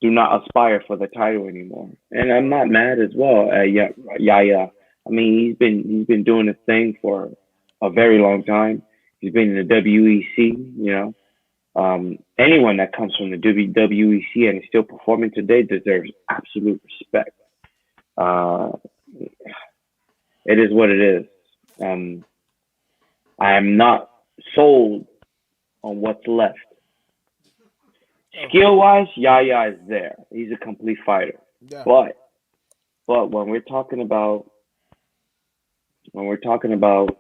do not aspire for the title anymore, and I'm not mad as well. Yeah. I mean, he's been doing his thing for a very long time. He's been in the WEC. Anyone that comes from the WEC and is still performing today deserves absolute respect. Uh, it is what it is. Um, I am not sold on what's left. Okay. Skill wise, Yaya is there. He's a complete fighter. Yeah. But when we're talking about when we're talking about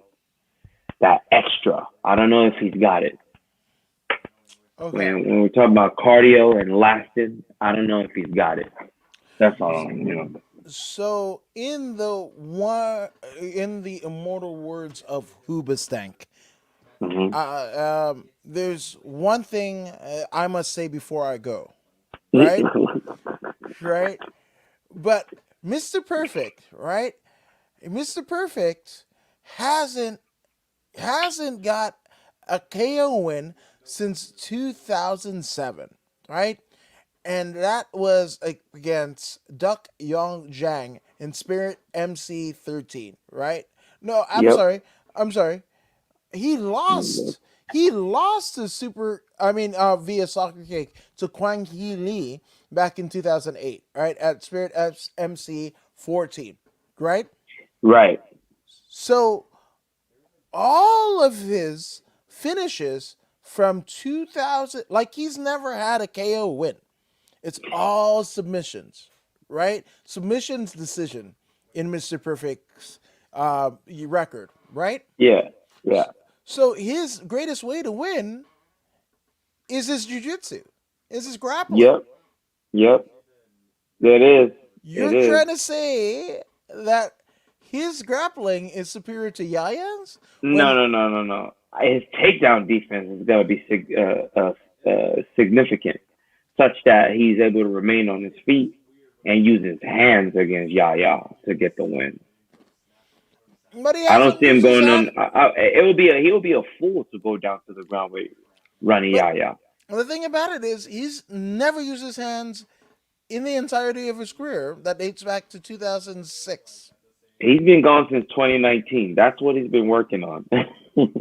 that extra, I don't know if he's got it. Okay. When we're talking about cardio and lasting, I don't know if he's got it. That's all. So in the immortal words of Hoobastank, there's one thing I must say before I go, right? Right? But Mr. Perfect, right? Mr. Perfect hasn't got a KO win since 2007, right? And that was against Duck Yong Jang in Spirit MC13, right? No, I'm Yep. sorry. I'm sorry. He lost. He lost to via soccer kick to Kwang Hee Lee back in 2008, right? At Spirit MC 14, right? Right. So all of his finishes from 2000, like he's never had a KO win. It's all submissions, right? Submissions decision in Mr. Perfect's record, right? Yeah. Yeah. So his greatest way to win is his jiu-jitsu, is his grappling. Yep. Yep. It is. You're trying to say that his grappling is superior to Yaya's? No. His takedown defense is going to be significant, such that he's able to remain on his feet and use his hands against Yaya to get the win. But I don't see him going on. He will be a fool to go down to the ground with Ronnie Yaya. The thing about it is, he's never used his hands in the entirety of his career. That dates back to 2006. He's been gone since 2019. That's what he's been working on. Okay,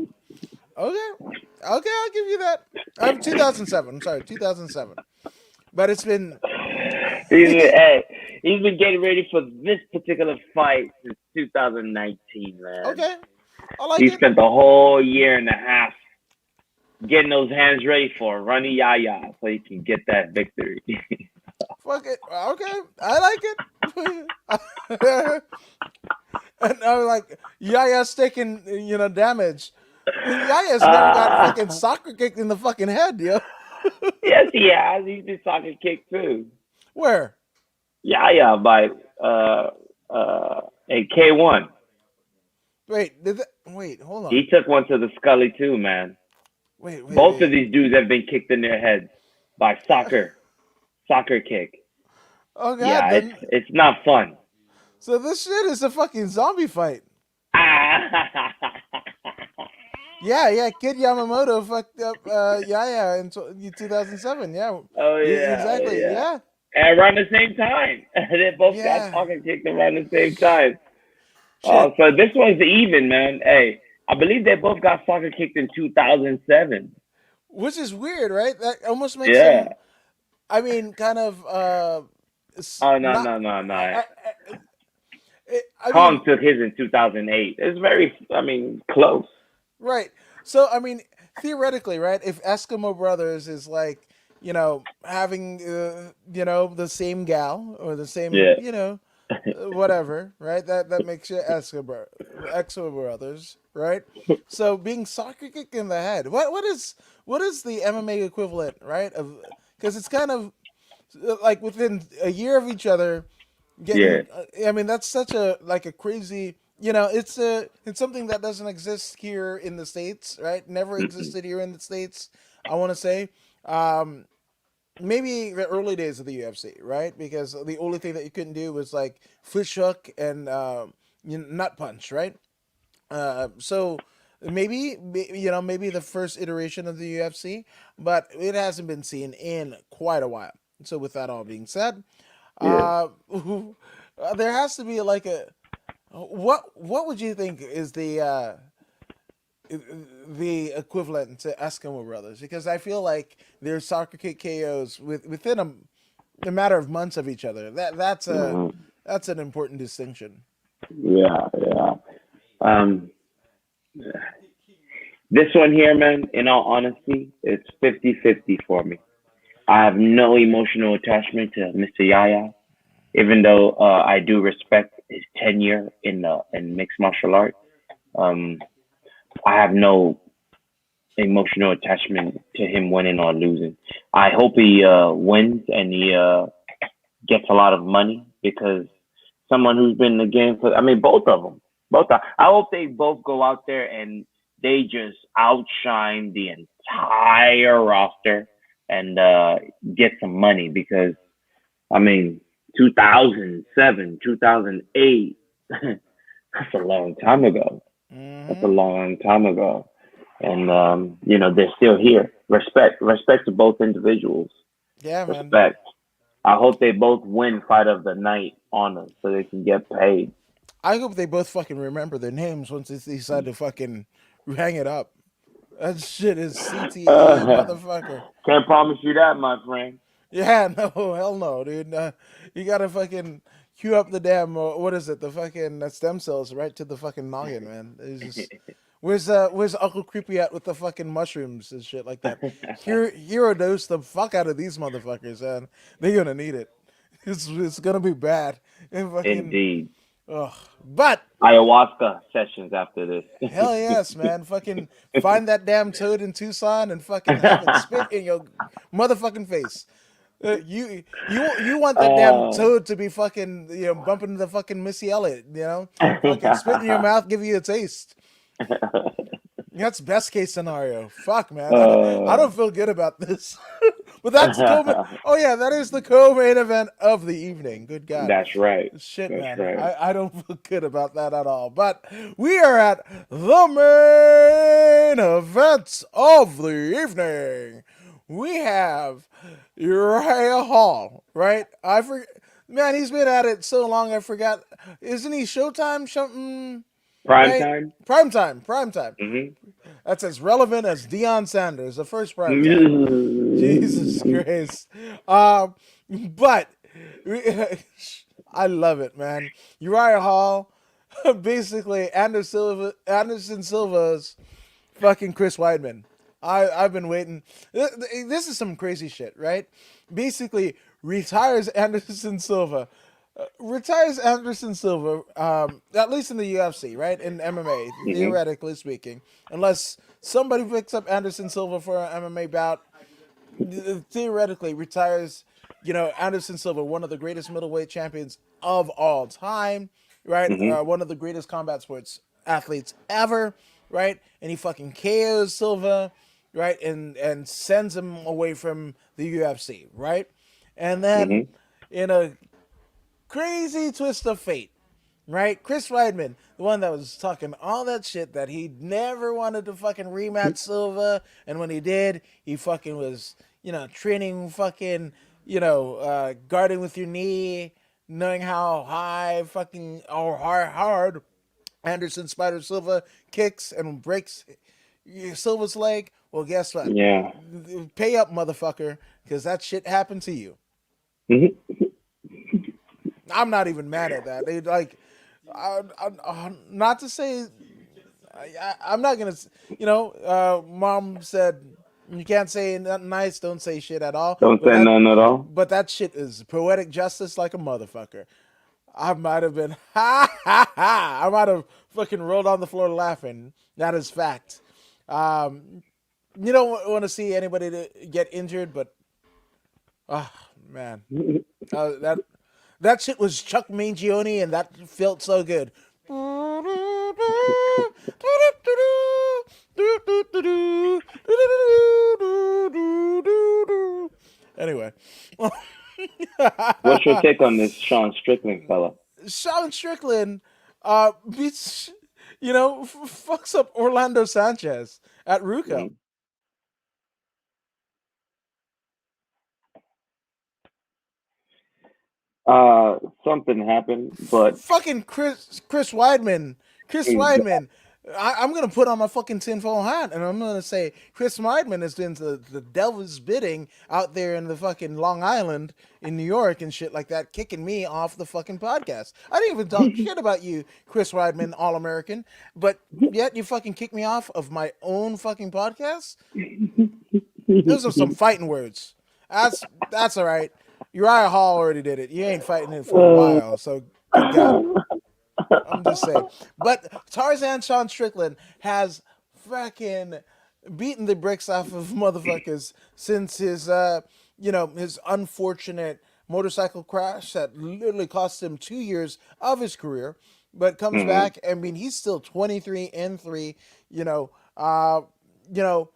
I'll give you that. 2007. I'm sorry, 2007. But it's been. He's been getting ready for this particular fight since 2019, man. Okay, I like he it. spent the whole year and a half getting those hands ready for Ronnie Yaya so he can get that victory. Fuck it. Okay, I like it. And I was like, Yaya's taking damage. Yaya's never got fucking soccer kicked in the fucking head, yo. Yes, he has. He's been soccer kicked too. Where? Yaya by a K1. Wait, hold on. He took one to the Scully too, man. Both of these dudes have been kicked in their heads by soccer kick. Oh god. Yeah, it's not fun. So this shit is a fucking zombie fight. Yeah, Kid Yamamoto fucked up Yaya in 2007. Yeah. Oh yeah. Exactly. Yeah. And around the same time, they both got soccer kicked around the same time. Oh, so this one's even, man. Hey, I believe they both got soccer kicked in 2007. Which is weird, right? That almost makes them. I mean, kind of. No. Kong took his in 2008. It's very, close. Right. So, theoretically, right, if Eskimo Brothers is like, having, the same gal or the same, whatever, right? That makes you Eskimo Brothers, right? So being soccer kicked in the head. What is the MMA equivalent, right? Because it's kind of like within a year of each other. That's such a crazy. It's something that doesn't exist here in the States, right? Never existed here in the States. I want to say, maybe the early days of the UFC, right? Because the only thing that you couldn't do was like fish hook and nut punch, right? So maybe the first iteration of the UFC, but it hasn't been seen in quite a while. So with that all being said, there has to be like a. What would you think is the equivalent to Eskimo Brothers? Because I feel like they're soccer kick KOs within a matter of months of each other. That's an important distinction. Yeah. This one here, man, in all honesty, it's 50-50 for me. I have no emotional attachment to Mr. Yaya, even though I do respect his tenure in mixed martial arts. Um, I have no emotional attachment to him winning or losing. I hope he wins and he gets a lot of money because someone who's been in the game for, I mean, both of them. I hope they both go out there and they just outshine the entire roster and get some money because, I mean, 2007, 2008, that's a long time ago. That's a Mm-hmm. long time ago. And, they're still here. Respect to both individuals. Yeah, man. Respect. I hope they both win fight of the night honors so they can get paid. I hope they both fucking remember their names once they decide to fucking hang it up. That shit is CTE, motherfucker. Can't promise you that, my friend. Yeah, no, hell no, dude. You gotta fucking cue up the damn, what is it, the fucking stem cells right to the fucking noggin, man. It's just, where's Uncle Creepy at with the fucking mushrooms and shit like that? Hero dose the fuck out of these motherfuckers, man. They're gonna need it. It's gonna be bad. And fucking, Indeed. ugh. But Ayahuasca sessions after this. hell yes, man. Fucking find that damn toad in Tucson and fucking have it spit in your motherfucking face. You want that damn uh, toad to be fucking bumping the fucking Missy Elliott, fucking spit in your mouth, give you a taste. That's best case scenario. Fuck, man, I don't feel good about this. But that's the oh yeah, that is the co-main event of the evening. Good God. that's right. Shit, That's man. right. I don't feel good about that at all. But we are at the main event of the evening. We have Uriah Hall, right? I forget. Man, he's been at it so long, I forgot. Isn't he Showtime? Something, Prime right? time. Prime time. Prime time. Hmm. That's as relevant as Deion Sanders, the first prime time. Jesus Christ. But I love it, man. Uriah Hall, basically Anderson Silva's fucking Chris Weidman. I've been waiting. This is some crazy shit, right? Basically, retires Anderson Silva. Retires Anderson Silva, at least in the UFC, right? In MMA, Hmm. theoretically speaking. Unless somebody picks up Anderson Silva for an MMA bout, theoretically retires, Anderson Silva, one of the greatest middleweight champions of all time, right? Hmm. One of the greatest combat sports athletes ever, right? And he fucking KOs Silva, right? And sends him away from the UFC, right? And then Hmm. in a crazy twist of fate, right? Chris Weidman, the one that was talking all that shit that he never wanted to fucking rematch Silva, and when he did, he fucking was, training fucking, guarding with your knee, knowing how high fucking or hard Anderson Spider Silva kicks and breaks Silva's leg. Well, guess what? Yeah. Pay up, motherfucker, because that shit happened to you. Hmm. I'm not even mad at that. They like, not to say, I'm not gonna. Mom said you can't say nothing nice. Don't say shit at all. Don't But say that, none at all. but that shit is poetic justice like a motherfucker. I might have been ha ha ha. I might have fucking rolled on the floor laughing. That is fact. Um, you don't want to see anybody to get injured, but oh man, that shit was Chuck Mangione, and that felt so good. Anyway, What's your take on this Sean Strickland fella? Sean Strickland beats, fucks up Orlando Sanchez at Ruka. Mhm. Something happened, but Fucking Chris Weidman. Chris Weidman. I'm gonna put on my fucking tinfoil hat and I'm gonna say Chris Weidman is doing the devil's bidding out there in the fucking Long Island in New York and shit like that, kicking me off the fucking podcast. I didn't even talk shit about you, Chris Weidman, All American, but yet you fucking kick me off of my own fucking podcast. Those are some fighting words. That's all right. Uriah Hall already did it. You ain't fighting it for a while, so good God. I'm just saying. But Tarzan Sean Strickland has fucking beaten the bricks off of motherfuckers since his his unfortunate motorcycle crash that literally cost him 2 years of his career. But comes Hmm. back. I mean, he's still 23 and 3. You know, uh, you know,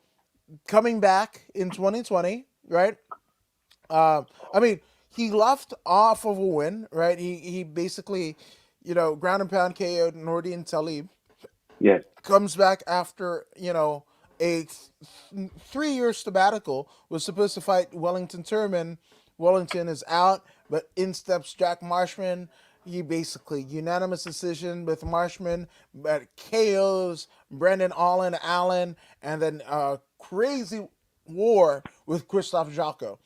coming back in 2020, right? I mean, he left off of a win, right? He basically, ground and pound KO'd Nordine Talib. Yes. Comes back after a 3 year sabbatical. Was supposed to fight Wellington Turman. Wellington is out, but in steps Jack Marshman. He basically unanimous decision with Marshman, but KOs Brendan Allen, and then crazy war with Christoph Jocko,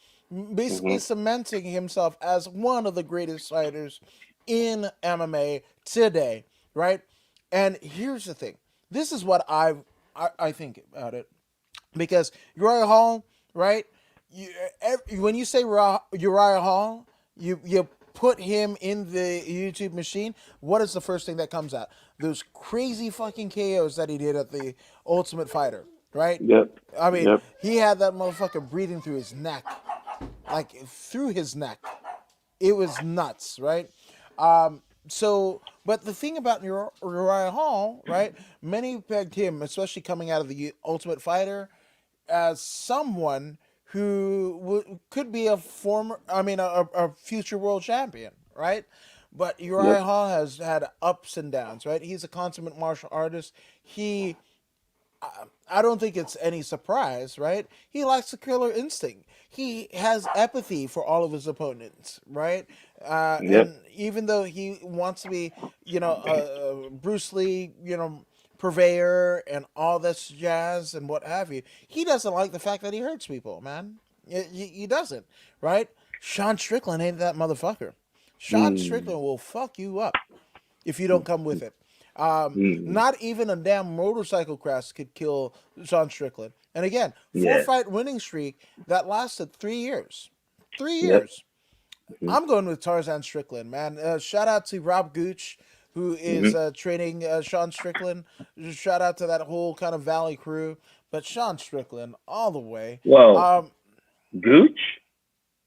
basically Hmm. cementing himself as one of the greatest fighters in MMA today, right? And here's the thing: this is what I think about it, because Uriah Hall, right? When you say Uriah Hall, you put him in the YouTube machine. What is the first thing that comes out? Those crazy fucking KOs that he did at the Ultimate Fighter, right? Yep. I mean, Yep. he had that motherfucker breathing through his neck, like through his neck. It was nuts, right? But the thing about Uriah Hall, right? Many pegged him, especially coming out of the Ultimate Fighter, as someone who could be a a future world champion, right? But Uriah Yep. Hall has had ups and downs, right? He's a consummate martial artist. I don't think it's any surprise, right? He lacks a killer instinct. He has empathy for all of his opponents, right? Yep. And even though he wants to be, Bruce Lee, purveyor and all this jazz and what have you, he doesn't like the fact that he hurts people, man. He doesn't, right? Sean Strickland ain't that motherfucker. Sean Mm. Strickland will fuck you up if you don't come with it. Mm. Not even a damn motorcycle crash could kill Sean Strickland. And again, four Yeah. fight winning streak that lasted 3 years. Three Yep. years. Hmm. I'm going with Tarzan Strickland, man. Shout out to Rob Gooch, who is Hmm. training Sean Strickland. Shout out to that whole kind of Valley crew. But Sean Strickland, all the way. Well, Um, Gooch,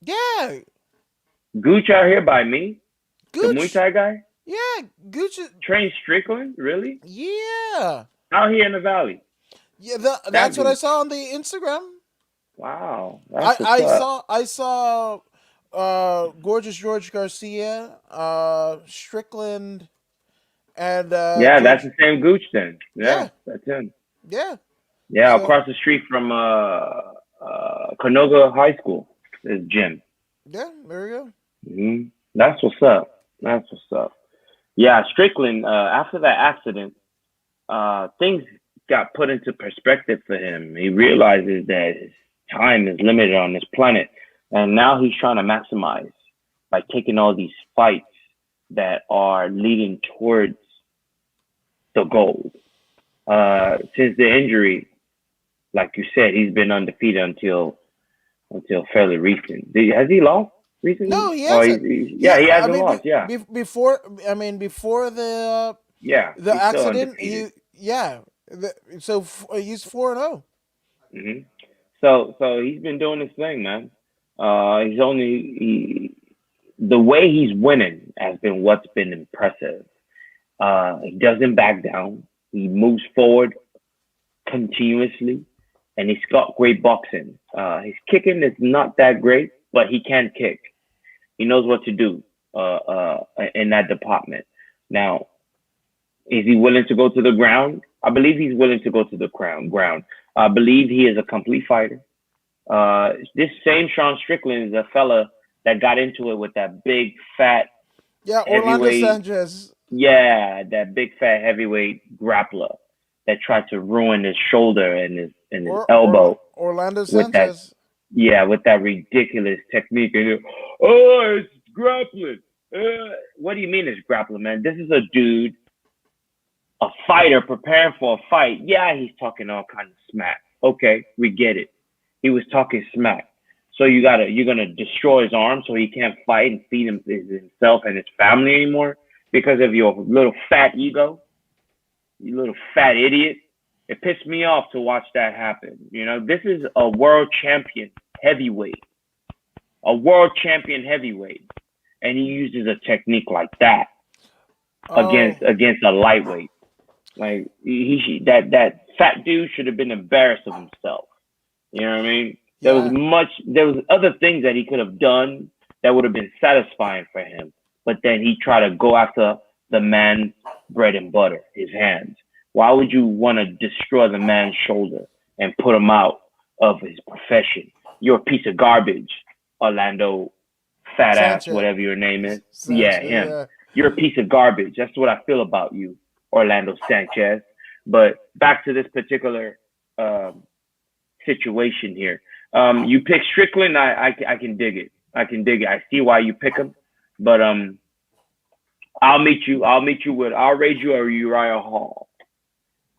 yeah, Gooch out here by me, the Muay Gooch. Thai guy, Yeah, Gooch. trained Strickland, really? Yeah, Out here in the valley. yeah. That That's what I Gooch. saw on the Instagram. Wow, that's I what's I up. saw I saw gorgeous George Garcia, Strickland, and Yeah, that's George. the same Gooch then. Yeah, Yeah, that's him. yeah. Yeah, So across the street from Canoga High School is Jim. yeah, there we go. That's what's up. That's what's up. Yeah, Strickland. After that accident, things got put into perspective for him. He realizes that his time is limited on this planet, and now he's trying to maximize by taking all these fights that are leading towards the gold. Since the injury, like you said, he's been undefeated until fairly recent. Has he lost recently? No, he Oh, hasn't. yeah, he I hasn't mean, lost. Yeah, before before yeah, the he's still accident, undefeated. he's 4-0. Hmm. So he's been doing his thing, man. The way he's winning has been what's been impressive. He doesn't back down. He moves forward continuously, and he's got great boxing. His kicking is not that great, but he can kick. He knows what to do in that department. Now, is he willing to go to the ground? I believe he's willing to go to the ground. I believe he is a complete fighter. This same Sean Strickland is a fella that got into it with that big fat Yeah, Orlando heavyweight. Sanchez. Yeah, that big fat heavyweight grappler that tried to ruin his shoulder and his elbow Orlando with that. Sanchez. Yeah, with that ridiculous technique. And oh, it's grappling. What do you mean it's grappling, man? This is a dude, a fighter preparing for a fight. Yeah, he's talking all kinds of smack. Okay, we get it. He was talking smack. So you're gonna destroy his arm so he can't fight and feed himself and his family anymore. because of your little fat ego, you little fat idiot. It pissed me off to watch that happen. You know, this is a world champion heavyweight, a world champion heavyweight, and he uses a technique like that Oh, against a lightweight. Like that fat dude should have been embarrassed of himself. You know what I mean? yeah. There was other things that he could have done that would have been satisfying for him. But then he tried to go after the man's bread and butter, his hands. Why would you want to destroy the man's shoulder and put him out of his profession? You're a piece of garbage, Orlando fat ass, Sanchez. whatever your name is. Yeah, Sanchez, him. yeah. You're a piece of garbage. That's what I feel about you, Orlando Sanchez. But back to this particular situation here. You pick Strickland. I can dig it. I can dig it. I see why you pick him. But I'll meet you. I'll raise you a Uriah Hall.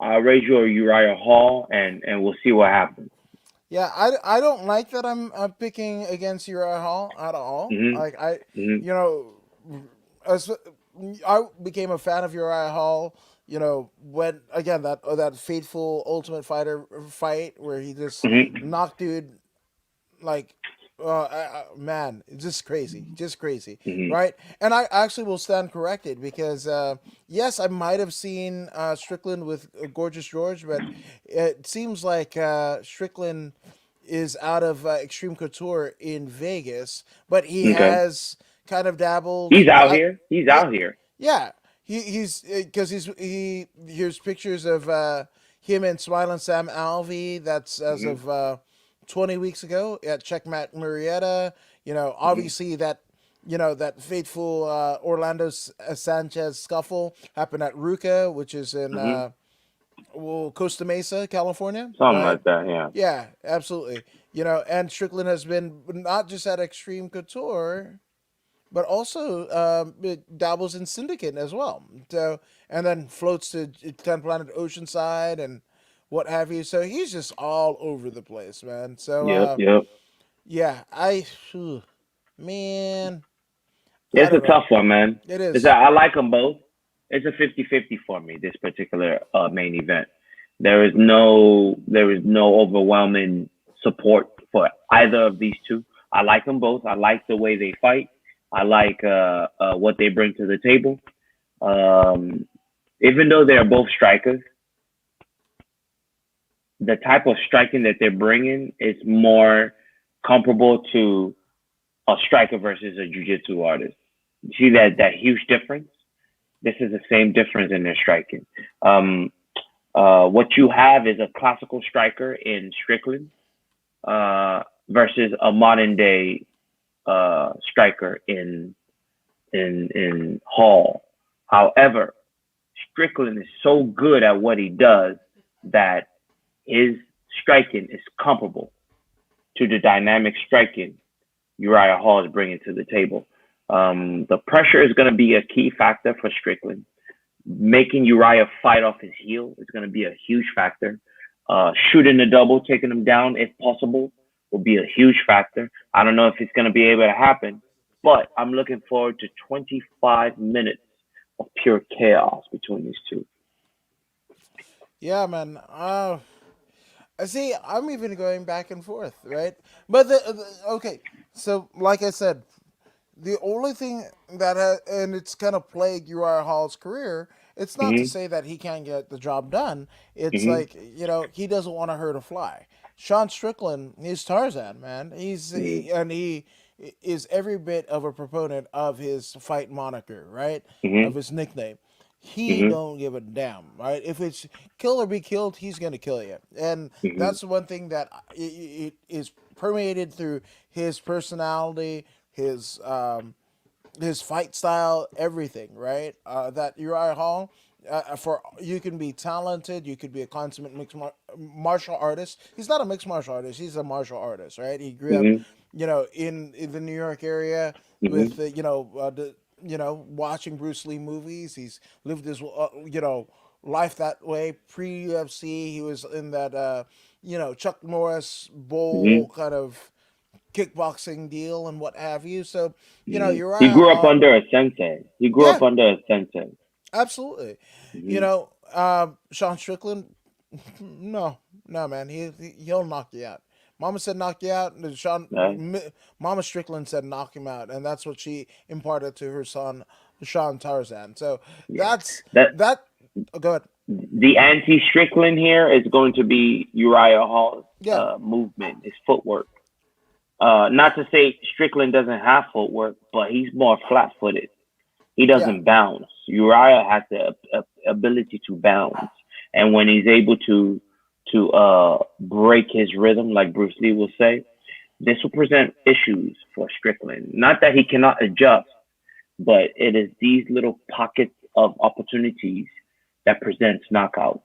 I'll raise you a Uriah Hall, and we'll see what happens. Yeah, I don't like that I'm picking against Uriah Hall at all. Mhm. Like I, Mhm. you know, as I became a fan of Uriah Hall. You know, when again that fateful Ultimate Fighter fight where he just Mhm. knocked dude like man, it's just crazy, Mhm. right? And I actually will stand corrected because yes, I might have seen Strickland with Gorgeous George, but it seems like Strickland is out of Extreme Couture in Vegas, but he Okay. has kind of dabbled. He's out here. He's Yeah, out here. yeah. He's because he here's pictures of him and Smiling Sam Alvey. That's as Mhm. of 20 weeks ago at Checkmate Murrieta. You know, Mhm. obviously that that fateful Orlando Sanchez scuffle happened at Ruka, which is in Mhm. Costa Mesa, California, Something right? like that. Yeah. Yeah, absolutely. You know, and Strickland has been not just at Extreme Couture, but also it dabbles in Syndicate as well. So and then floats to 10 Planet Oceanside and what have you. So he's just all over the place, man. So Yep. Yep. yeah, phew, man, I It's a don't know. tough one, man. It It's is. I like them both. It's a 50-50 for me. This particular main event. There is no overwhelming support for either of these two. I like them both. I like the way they fight. I like what they bring to the table. Um, Even though they're both strikers, the type of striking that they're bringing is more comparable to a striker versus a jiu-jitsu artist. You see that huge difference? This is the same difference in their striking. Um, what you have is a classical striker in Strickland versus a modern day striker in Hall. However, Strickland is so good at what he does that his striking is comparable to the dynamic striking Uriah Hall is bringing to the table. The pressure is going to be a key factor for Strickland. Making Uriah fight off his heel is going to be a huge factor. Shooting the double, taking him down if possible, will be a huge factor. I don't know if it's going to be able to happen, but I'm looking forward to 25 minutes of pure chaos between these two. Yeah, man. I see. I'm even going back and forth, right? But okay. So, like I said, the only thing that and it's kind of plagued Uriah Hall's career. It's not to Mm-hmm. say that he can't get the job done. It's Mm-hmm. like he doesn't want to hurt a fly. Sean Strickland, he's Tarzan, man. And he is every bit of a proponent of his fight moniker, right? Mm-hmm. Of his nickname. He Mm-hmm. don't give a damn, right? If it's kill or be killed, he's gonna kill you, and Mm-hmm. that's one thing that it is permeated through his personality, his fight style, everything, right? That Uriah Hall, for you can be talented, you could be a consummate martial artist. He's not a mixed martial artist; he's a martial artist, right? He grew up, Mm-hmm. in the New York area Mm-hmm. with watching Bruce Lee movies. He's lived his life that way. Pre UFC, he was in that Chuck Norris Mm-hmm. bowl kind of kickboxing deal and what have you. So, He Uriah grew up Hall, under a sensei. He grew yeah, up under a sensei. absolutely. Hmm. Sean Strickland, no, no, man, he'll knock you out. Mama said knock you out. And Right? Mama Strickland said knock him out, and that's what she imparted to her son, Sean Tarzan. So Yeah. that's That that. Oh, go ahead. the anti Strickland here is going to be Uriah Hall's Yeah, movement, his footwork. Not to say Strickland doesn't have footwork, but he's more flat footed. He yeah, doesn't bounce. Uriah has the ability to bounce, and when he's able to break his rhythm, like Bruce Lee will say, this will present issues for Strickland. Not that he cannot adjust, but it is these little pockets of opportunities that presents knockouts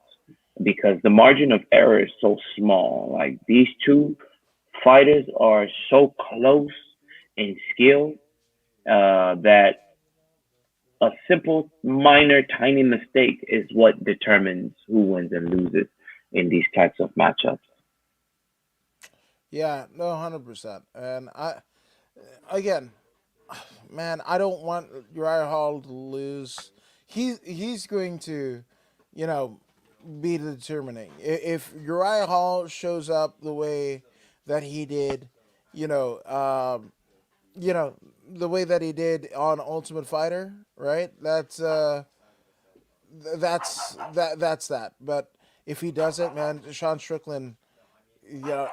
because the margin of error is so small. Like these two fighters are so close in skill that a simple, minor, tiny mistake is what determines who wins and loses in these types of matchups. yeah, no, 100%. And again, man, I don't want Uriah Hall to lose. He's going to, you know, be determining. If Uriah Hall shows up the way that he did, you know, um, you know, the way that he did on Ultimate Fighter, right? That's that. But if he doesn't, man, Sean Strickland,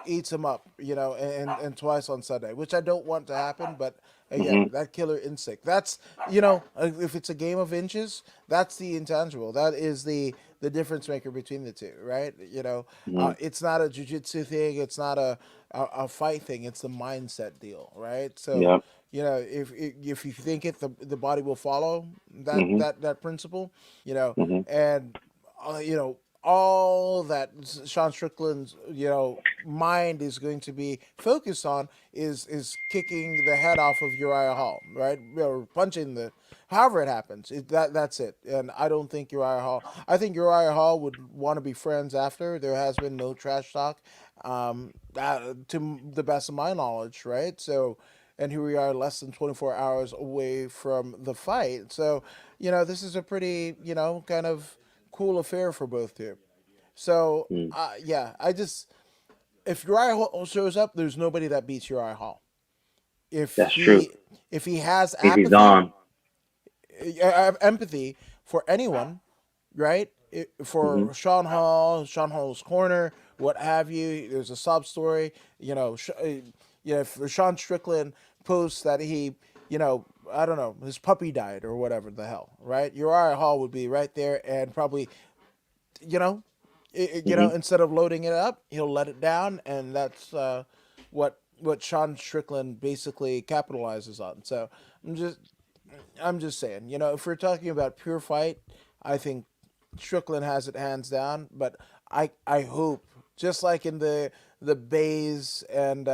eats him up, and twice on Sunday, which I don't want to happen. But again, Hmm. that killer instinct. That's if it's a game of inches, that's the intangible. That is the difference maker between the two, right? Hmm. It's not a jujitsu thing. It's not a fight thing. It's the mindset deal, right? So Yeah. if you think it, the body will follow that Hmm. that principle, Hmm. and all that Sean Strickland's mind is going to be focused on is kicking the head off of Uriah Hall, right? Or punching the however it happens. That's it. And I don't think Uriah Hall. I think Uriah Hall would want to be friends after. There has been no trash talk, to the best of my knowledge, right? So. And here we are, less than 24 hours away from the fight. So, this is a pretty, kind of cool affair for both teams. So Hmm. yeah, if Uriah Hall shows up, there's nobody that beats Uriah Hall. If That's true. he has If he's apathy, on. empathy for anyone, right? Hmm. For Sean Hall's corner, what have you. There's a sob story. If Sean Strickland posts that he, I don't know, his puppy died or whatever the hell, right? Uriah Hall would be right there and probably, you know, Hmm. instead of loading it up, he'll let it down, and that's what Sean Strickland basically capitalizes on. So I'm just I'm just saying, if we're talking about pure fight, I think Strickland has it hands down. But I hope, just like in the Bays and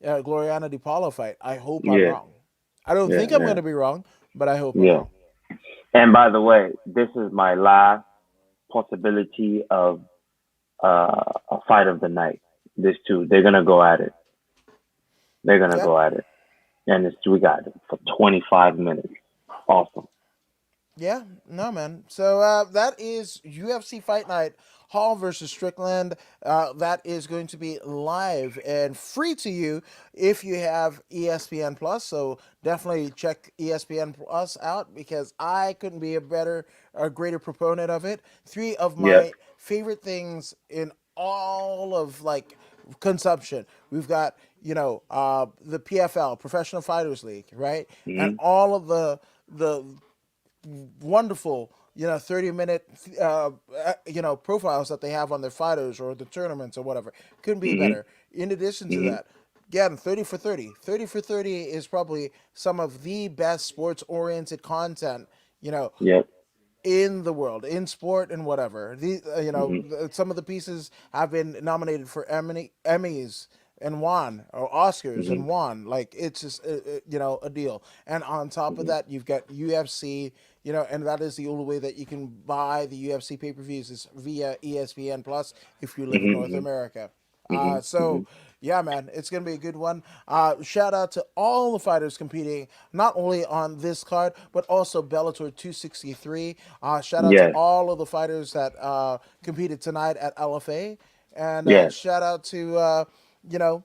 Gloriana Di Paolo fight, I hope I'm Yeah. wrong. I don't Yeah. think I'm going Yeah. to be wrong, but I hope I'm Yeah. wrong. And by the way, this is my last possibility of a fight of the night. These two, they're gonna go at it. They're gonna Yeah. go at it, and we got it for 25 minutes. Awesome. Yeah, no, man. So that is UFC Fight Night, Hall versus Strickland. That is going to be live and free to you if you have ESPN Plus. So definitely check ESPN Plus out because I couldn't be a greater proponent of it. Three of Yep. my favorite things in all of like consumption. We've got the PFL, Professional Fighters League, right, and Hmm. all of the wonderful 30-minute profiles that they have on their fighters or the tournaments or whatever. Couldn't be Hmm. better. In addition to Hmm. that, again, 30 for 30 30 for 30 is probably some of the best sports oriented content you know Yep. in the world, in sport and whatever. Hmm. Some of the pieces have been nominated for Emmys and won, or Oscars Hmm. and won. Like it's just a deal. And on top of Hmm. that, you've got UFC. And that is the only way that you can buy the UFC pay per views is via ESPN Plus if you live in North Hmm. America. Hmm. So Hmm. Yeah, man, it's gonna be a good one. Shout out to all the fighters competing, not only on this card but also Bellator 263. Shout out to Yes, all of the fighters that competed tonight at LFA, and yes. shout out to you know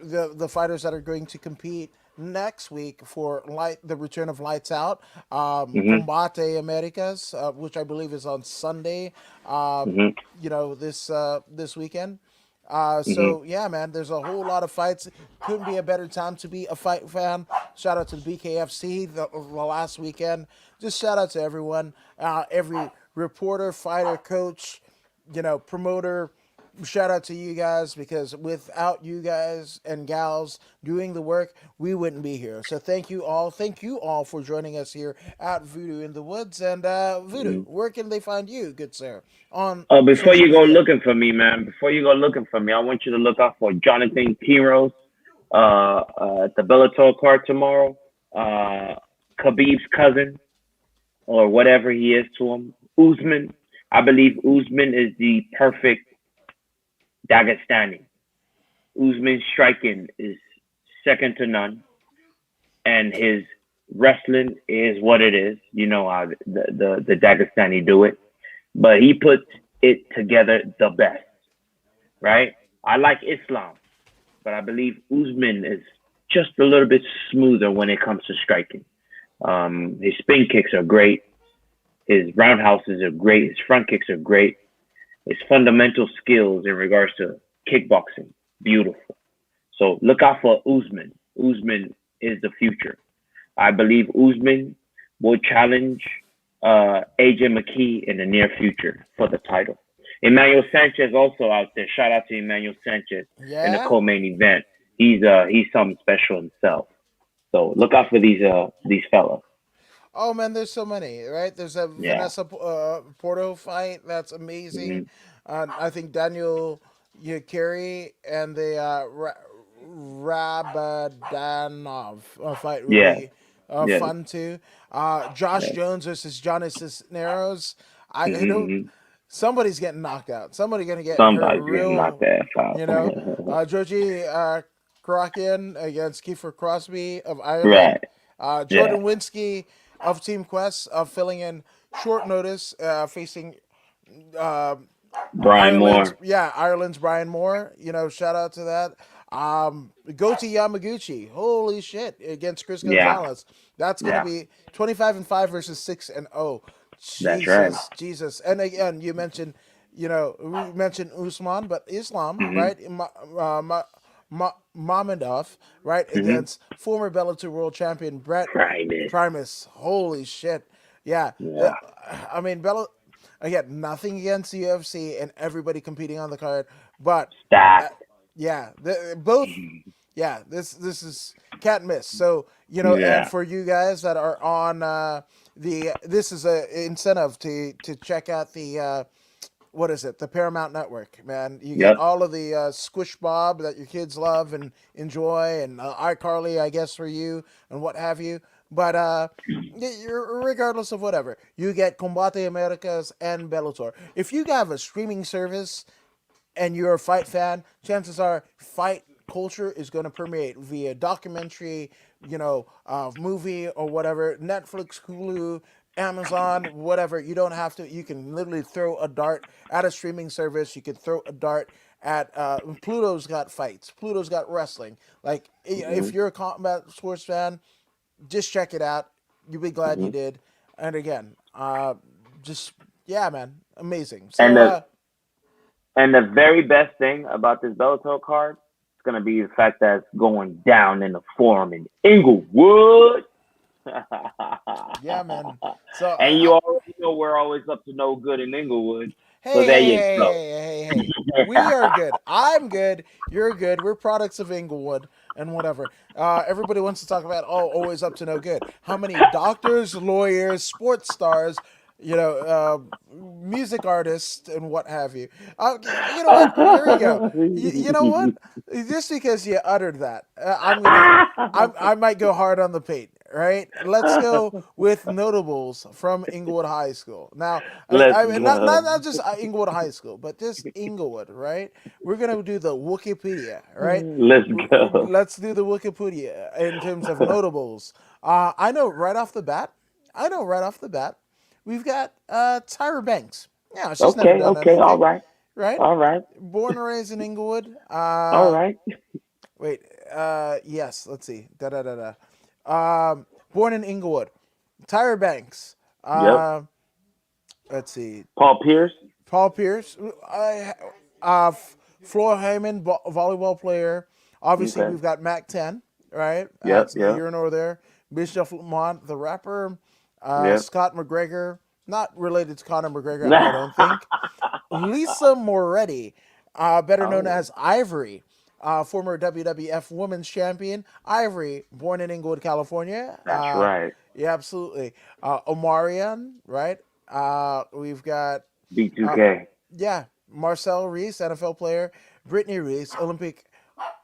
the fighters that are going to compete next week for the return of Lights Out, Mhm, Combate Americas, which I believe is on Sunday. Um, mhm, this weekend. mhm. So yeah, man, there's a whole lot of fights. Couldn't be a better time to be a fight fan. Shout out to the BKFC the last weekend. Just shout out to everyone, every reporter, fighter, coach, promoter. Shout out to you guys because without you guys and gals doing the work, we wouldn't be here. So thank you all. Thank you all for joining us here at Voodoo in the Woods. And Voodoo, Mhm. where can they find you, good sir, on Oh, before social you go media? looking for me, man, before you go looking for me, I want you to look out for Jonathan Kiros at the Bellator card tomorrow. Uh, Khabib's cousin, or whatever he is to him, Usman. I believe Usman is the perfect Dagestani. Usman's striking is second to none, and his wrestling is what it is. You know how the Dagestani do it, but he puts it together the best, right? I like Islam, but I believe Usman is just a little bit smoother when it comes to striking. His spin kicks are great. His roundhouses are great. His front kicks are great. His fundamental skills in regards to kickboxing, beautiful. So look out for Usman. Usman is the future. I believe Usman will challenge AJ Mckee in the near future for the title. Emmanuel Sanchez also out there. Shout out to Emmanuel Sanchez in the Yeah. co-main event. He's something special himself. So look out for these fellas. Oh man, there's so many, right? There's a Yeah. Vanessa Porto fight that's amazing. Hmm. I think Daniel Yakiri and the Rabadanov fight will Yeah. be Yeah. fun too. Josh Yeah. Jones versus Jonas Cisneros. I don't. Hmm. Somebody's getting knocked out. Somebody gonna get hurt Somebody's getting knocked real. the F out. You know, Georgie Kraken against Kiefer Crosby of Right. Ireland. Yeah. Jordan Winsky of Team Quest filling in short notice, facing uh, Brian Moore. Ireland's Brian Moore. Shout out to that. Goto Yamaguchi, holy shit, against Chris Yeah. Gonzalez. That's gonna Yeah. be 25-5 versus 6-0. That's right. Jesus. And again, we mentioned Usman, but Islam, Hmm. right? Mamedov, right, Hmm. against former Bellator world champion Brett Primus. Primus. Holy shit. Yeah. Yeah. I mean, again, nothing against the UFC and everybody competing on the card, but uh, Stacked. yeah, both. Yeah, this is can't miss. So and Yeah. for you guys that are on this is a incentive to check out the what is it? The Paramount Network, man. You get Yep. all of the Squish Bob that your kids love and enjoy, and iCarly, I guess, for you and what have you. But regardless of whatever, you get Combate Americas and Bellator. If you have a streaming service and you're a fight fan, chances are fight culture is going to permeate via documentary, movie or whatever, Netflix, Hulu, Amazon, whatever. You don't have to. You can literally throw a dart at a streaming service. You can throw a dart at Pluto's got fights. Pluto's got wrestling. Like Hmm. if you're a combat sports fan, just check it out. You'll be glad you Hmm. did. And again, just yeah, man, amazing. And So the very best thing about this Bellator card is gonna be the fact that it's going down in the forum in Inglewood. yeah, man. So And you already know we're always up to no good in Inglewood. So hey, there hey, you hey, go. hey, hey, hey. We are good. I'm good. You're good. We're products of Inglewood and whatever. Everybody wants to talk about, always up to no good. How many doctors, lawyers, sports stars, music artists, and what have you. You know what? Here we go. You know what? Just because you uttered that, I might go hard on the paint. right? Let's go with notables from Inglewood High School. Now, Let's I mean, go. not just Inglewood High School, but just Inglewood, right? We're gonna do the Wikipedia, right? Let's go. Let's do the Wikipedia in terms of notables. I know right off the bat. I know right off the bat. We've got Tyra Banks. Yeah, she's never Okay, done okay, all anything, right, right? all right, Born and raised in Inglewood. all right. Wait. Yes. Let's see. Da da da da. Born in Inglewood. Tyra Banks. Yep. Let's see. Paul Pierce. Paul Pierce. Floor Heyman, volleyball player. Obviously, Okay. we've got Mac 10, right? Yep, It's yep, here and over there. Bishop Lamont, the rapper. yep. Scott McGregor. Not related to Conor McGregor, I don't think. Lisa Moretti, better known Oh, as Ivory, former WWF Women's Champion. Ivory, born in Inglewood, California. that's right. Yeah, absolutely. Omarion, right? We've got, uh, B2K. yeah, Marcel Reese, NFL player. Brittany Reese,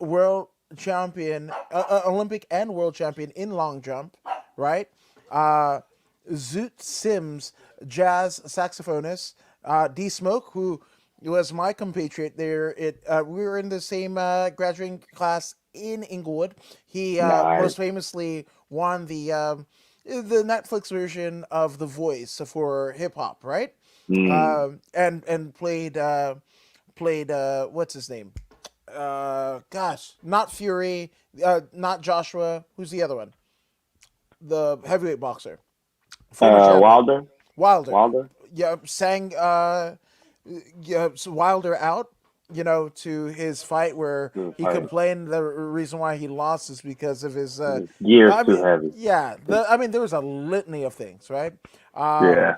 world champion, Olympic and world champion in long jump, right? Uh, Zoot Sims, jazz saxophonist. D Smoke, who was my compatriot there. We were in the same graduating class in Inglewood. He Nice. most famously won the Netflix version of The Voice for hip hop, right? Mm. And played what's his name? Gosh, not Fury, not Joshua. Who's the other one? The heavyweight boxer, former champion. Wilder. Wilder. Wilder. Yeah, sang yeah, so Wilder out, to his fight where Good he fight. complained the reason why he lost is because of his His gear's I too mean, heavy. yeah, there was a litany of things, right? Um Yeah.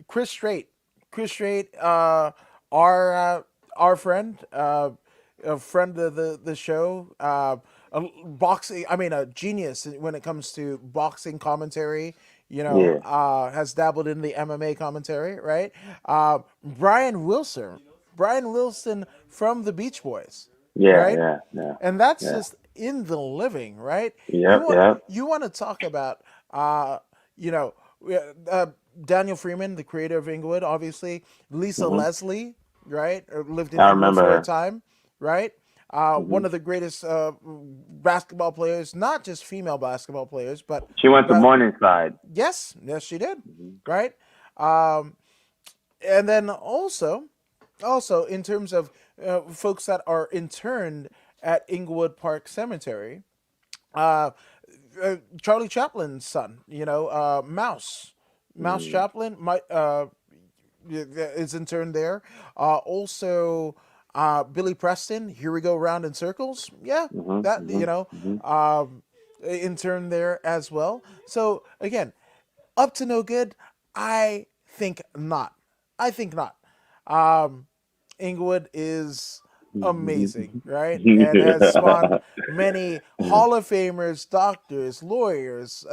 Chris Strait. Chris Strait, our friend, a friend of the show, boxing. I mean, a genius when it comes to boxing commentary. Yeah. Has dabbled in the MMA commentary, right? Brian Wilson from the Beach Boys, Yeah. right? Yeah. Yeah. And that's Yeah. just in the living, right? Yep. Yep. You want to talk about you know uh, Daniel Freeman, the creator of Inglewood, obviously. Lisa Hmm. Leslie, right? Lived in I Inglewood remember for a her. time, right? Hmm. One of the greatest basketball players, not just female basketball players, but She went to uh, Morningside. yes, she did, Hmm. right? Um, and then also in terms of folks that are interned at Inglewood Park Cemetery, uh, Charlie Chaplin's son, Mouse Mm. Chaplin, is interned there. Also, Billy Preston. Here we go round in circles. Yeah, Hmm. that Hmm. Hmm. interned there as well. So again, up to no good. I think not. I think not. Um, Inglewood is amazing, right? And has spawned many Hall of Famers, doctors, lawyers,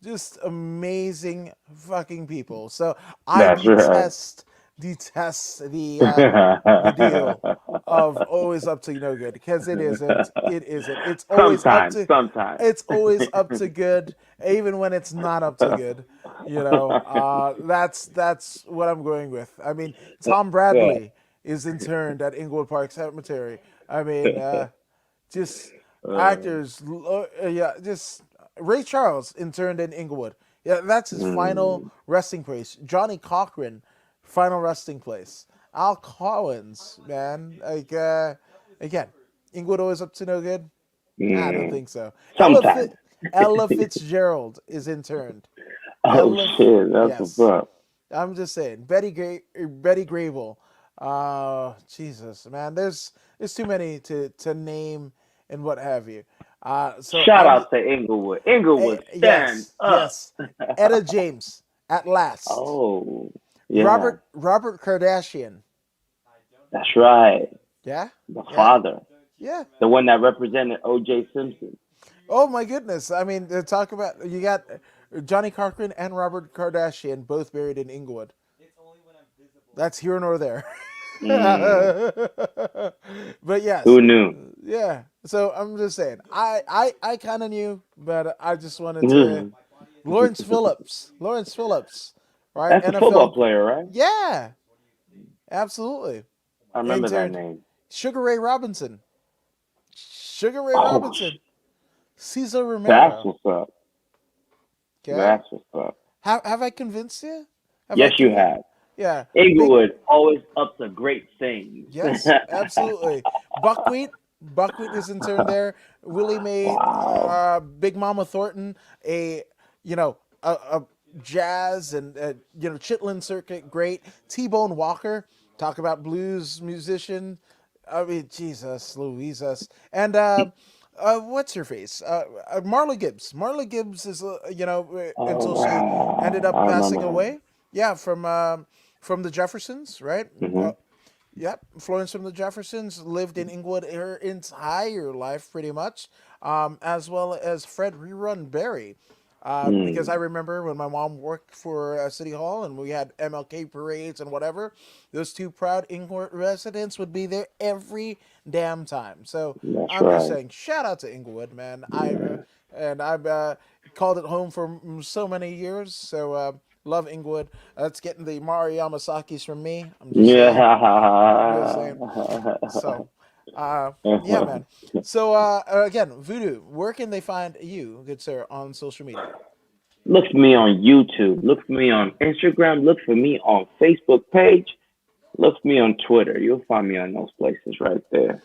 just amazing fucking people. So I That's right. detest the deal of always up to no good because it isn't. It isn't. Sometimes. Sometimes. It's always up to good, even when it's not up to good. That's what I'm going with. I mean, Tom Yeah. Bradley is interned at Inglewood Park Cemetery. I mean, just Uh, actors. Yeah, just Ray Charles interned in Inglewood. Yeah, that's his final mm, resting place. Johnny Cochran, final resting place. Al Collins, man, like again, Inglewood always up to no good. I don't mm. think so. Sometimes. Ella Fitzgerald is interned. Oh Ella, shit, that's what's yes, up. I'm just saying. Betty Grable. Jesus, man, there's too many to name and what have you. So Shout I'm out to Inglewood. Inglewood, stand yes, up. yes. Etta James at last. Oh, yeah, Robert Kardashian. that's right. Yeah, The yeah, father, yeah. the one that represented O.J. Simpson. Oh my goodness! I mean, talk about you got Johnny Cochran and Robert Kardashian both buried in Inglewood. That's here nor there. Mm. But yes, Who knew? yeah. So I'm just saying, I kind of knew, but I just wanted to. Lawrence Phillips, right? That's a football NFL. player, right? Yeah, absolutely. I remember that Intern name. Sugar Ray Robinson. Sugar Ray Oh, Robinson. Cesar that's Romero. what's up. Okay. That's what's up. Have I convinced you? Have I Yes, you convinced? have. Yeah. Big. Inglewood always up to great things. Yes, absolutely. Buckwheat. Buckwheat is in turn there. Willie made Wow. Big Mama Thornton a a jazz and Chitlin circuit great. T-Bone Walker, talk about blues musician. I mean, Jesus, Louises, and what's her face? Marla Gibbs. Marla Gibbs is Oh until she ended wow. up I passing remember her. away. Yeah, from the Jeffersons, right? Hmm. Yep, Florence from the Jeffersons lived in Inglewood her entire life, pretty much, as well as Fred Rerun Berry. Because I Mm. remember when my mom worked for City Hall and we had MLK parades and whatever, those two proud Inglewood residents would be there every damn time. So That's I'm just right. saying, shout out to Inglewood, man. Yeah. I've called it home for so many years. So love Inglewood. That's getting the Mari Yamasakis from me. I'm just saying. I'm just saying. So, yeah, man. So, again, Voodoo, where can they find you, good sir, on social media? Look for me on YouTube. Look for me on Instagram. Look for me on Facebook page. Look for me on Twitter. You'll find me on those places right there.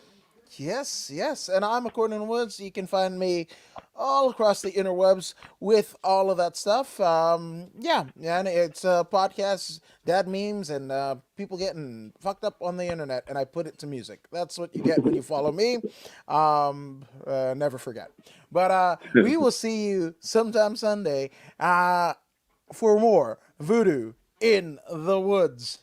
Yes, yes. And I'm According Woods. You can find me all across the interwebs with all of that stuff. Yeah, and it's podcasts, dad memes, and people getting fucked up on the internet, and I put it to music. That's what you get when you follow me. Never forget. But we will see you sometime Sunday for more Voodoo in the Woods.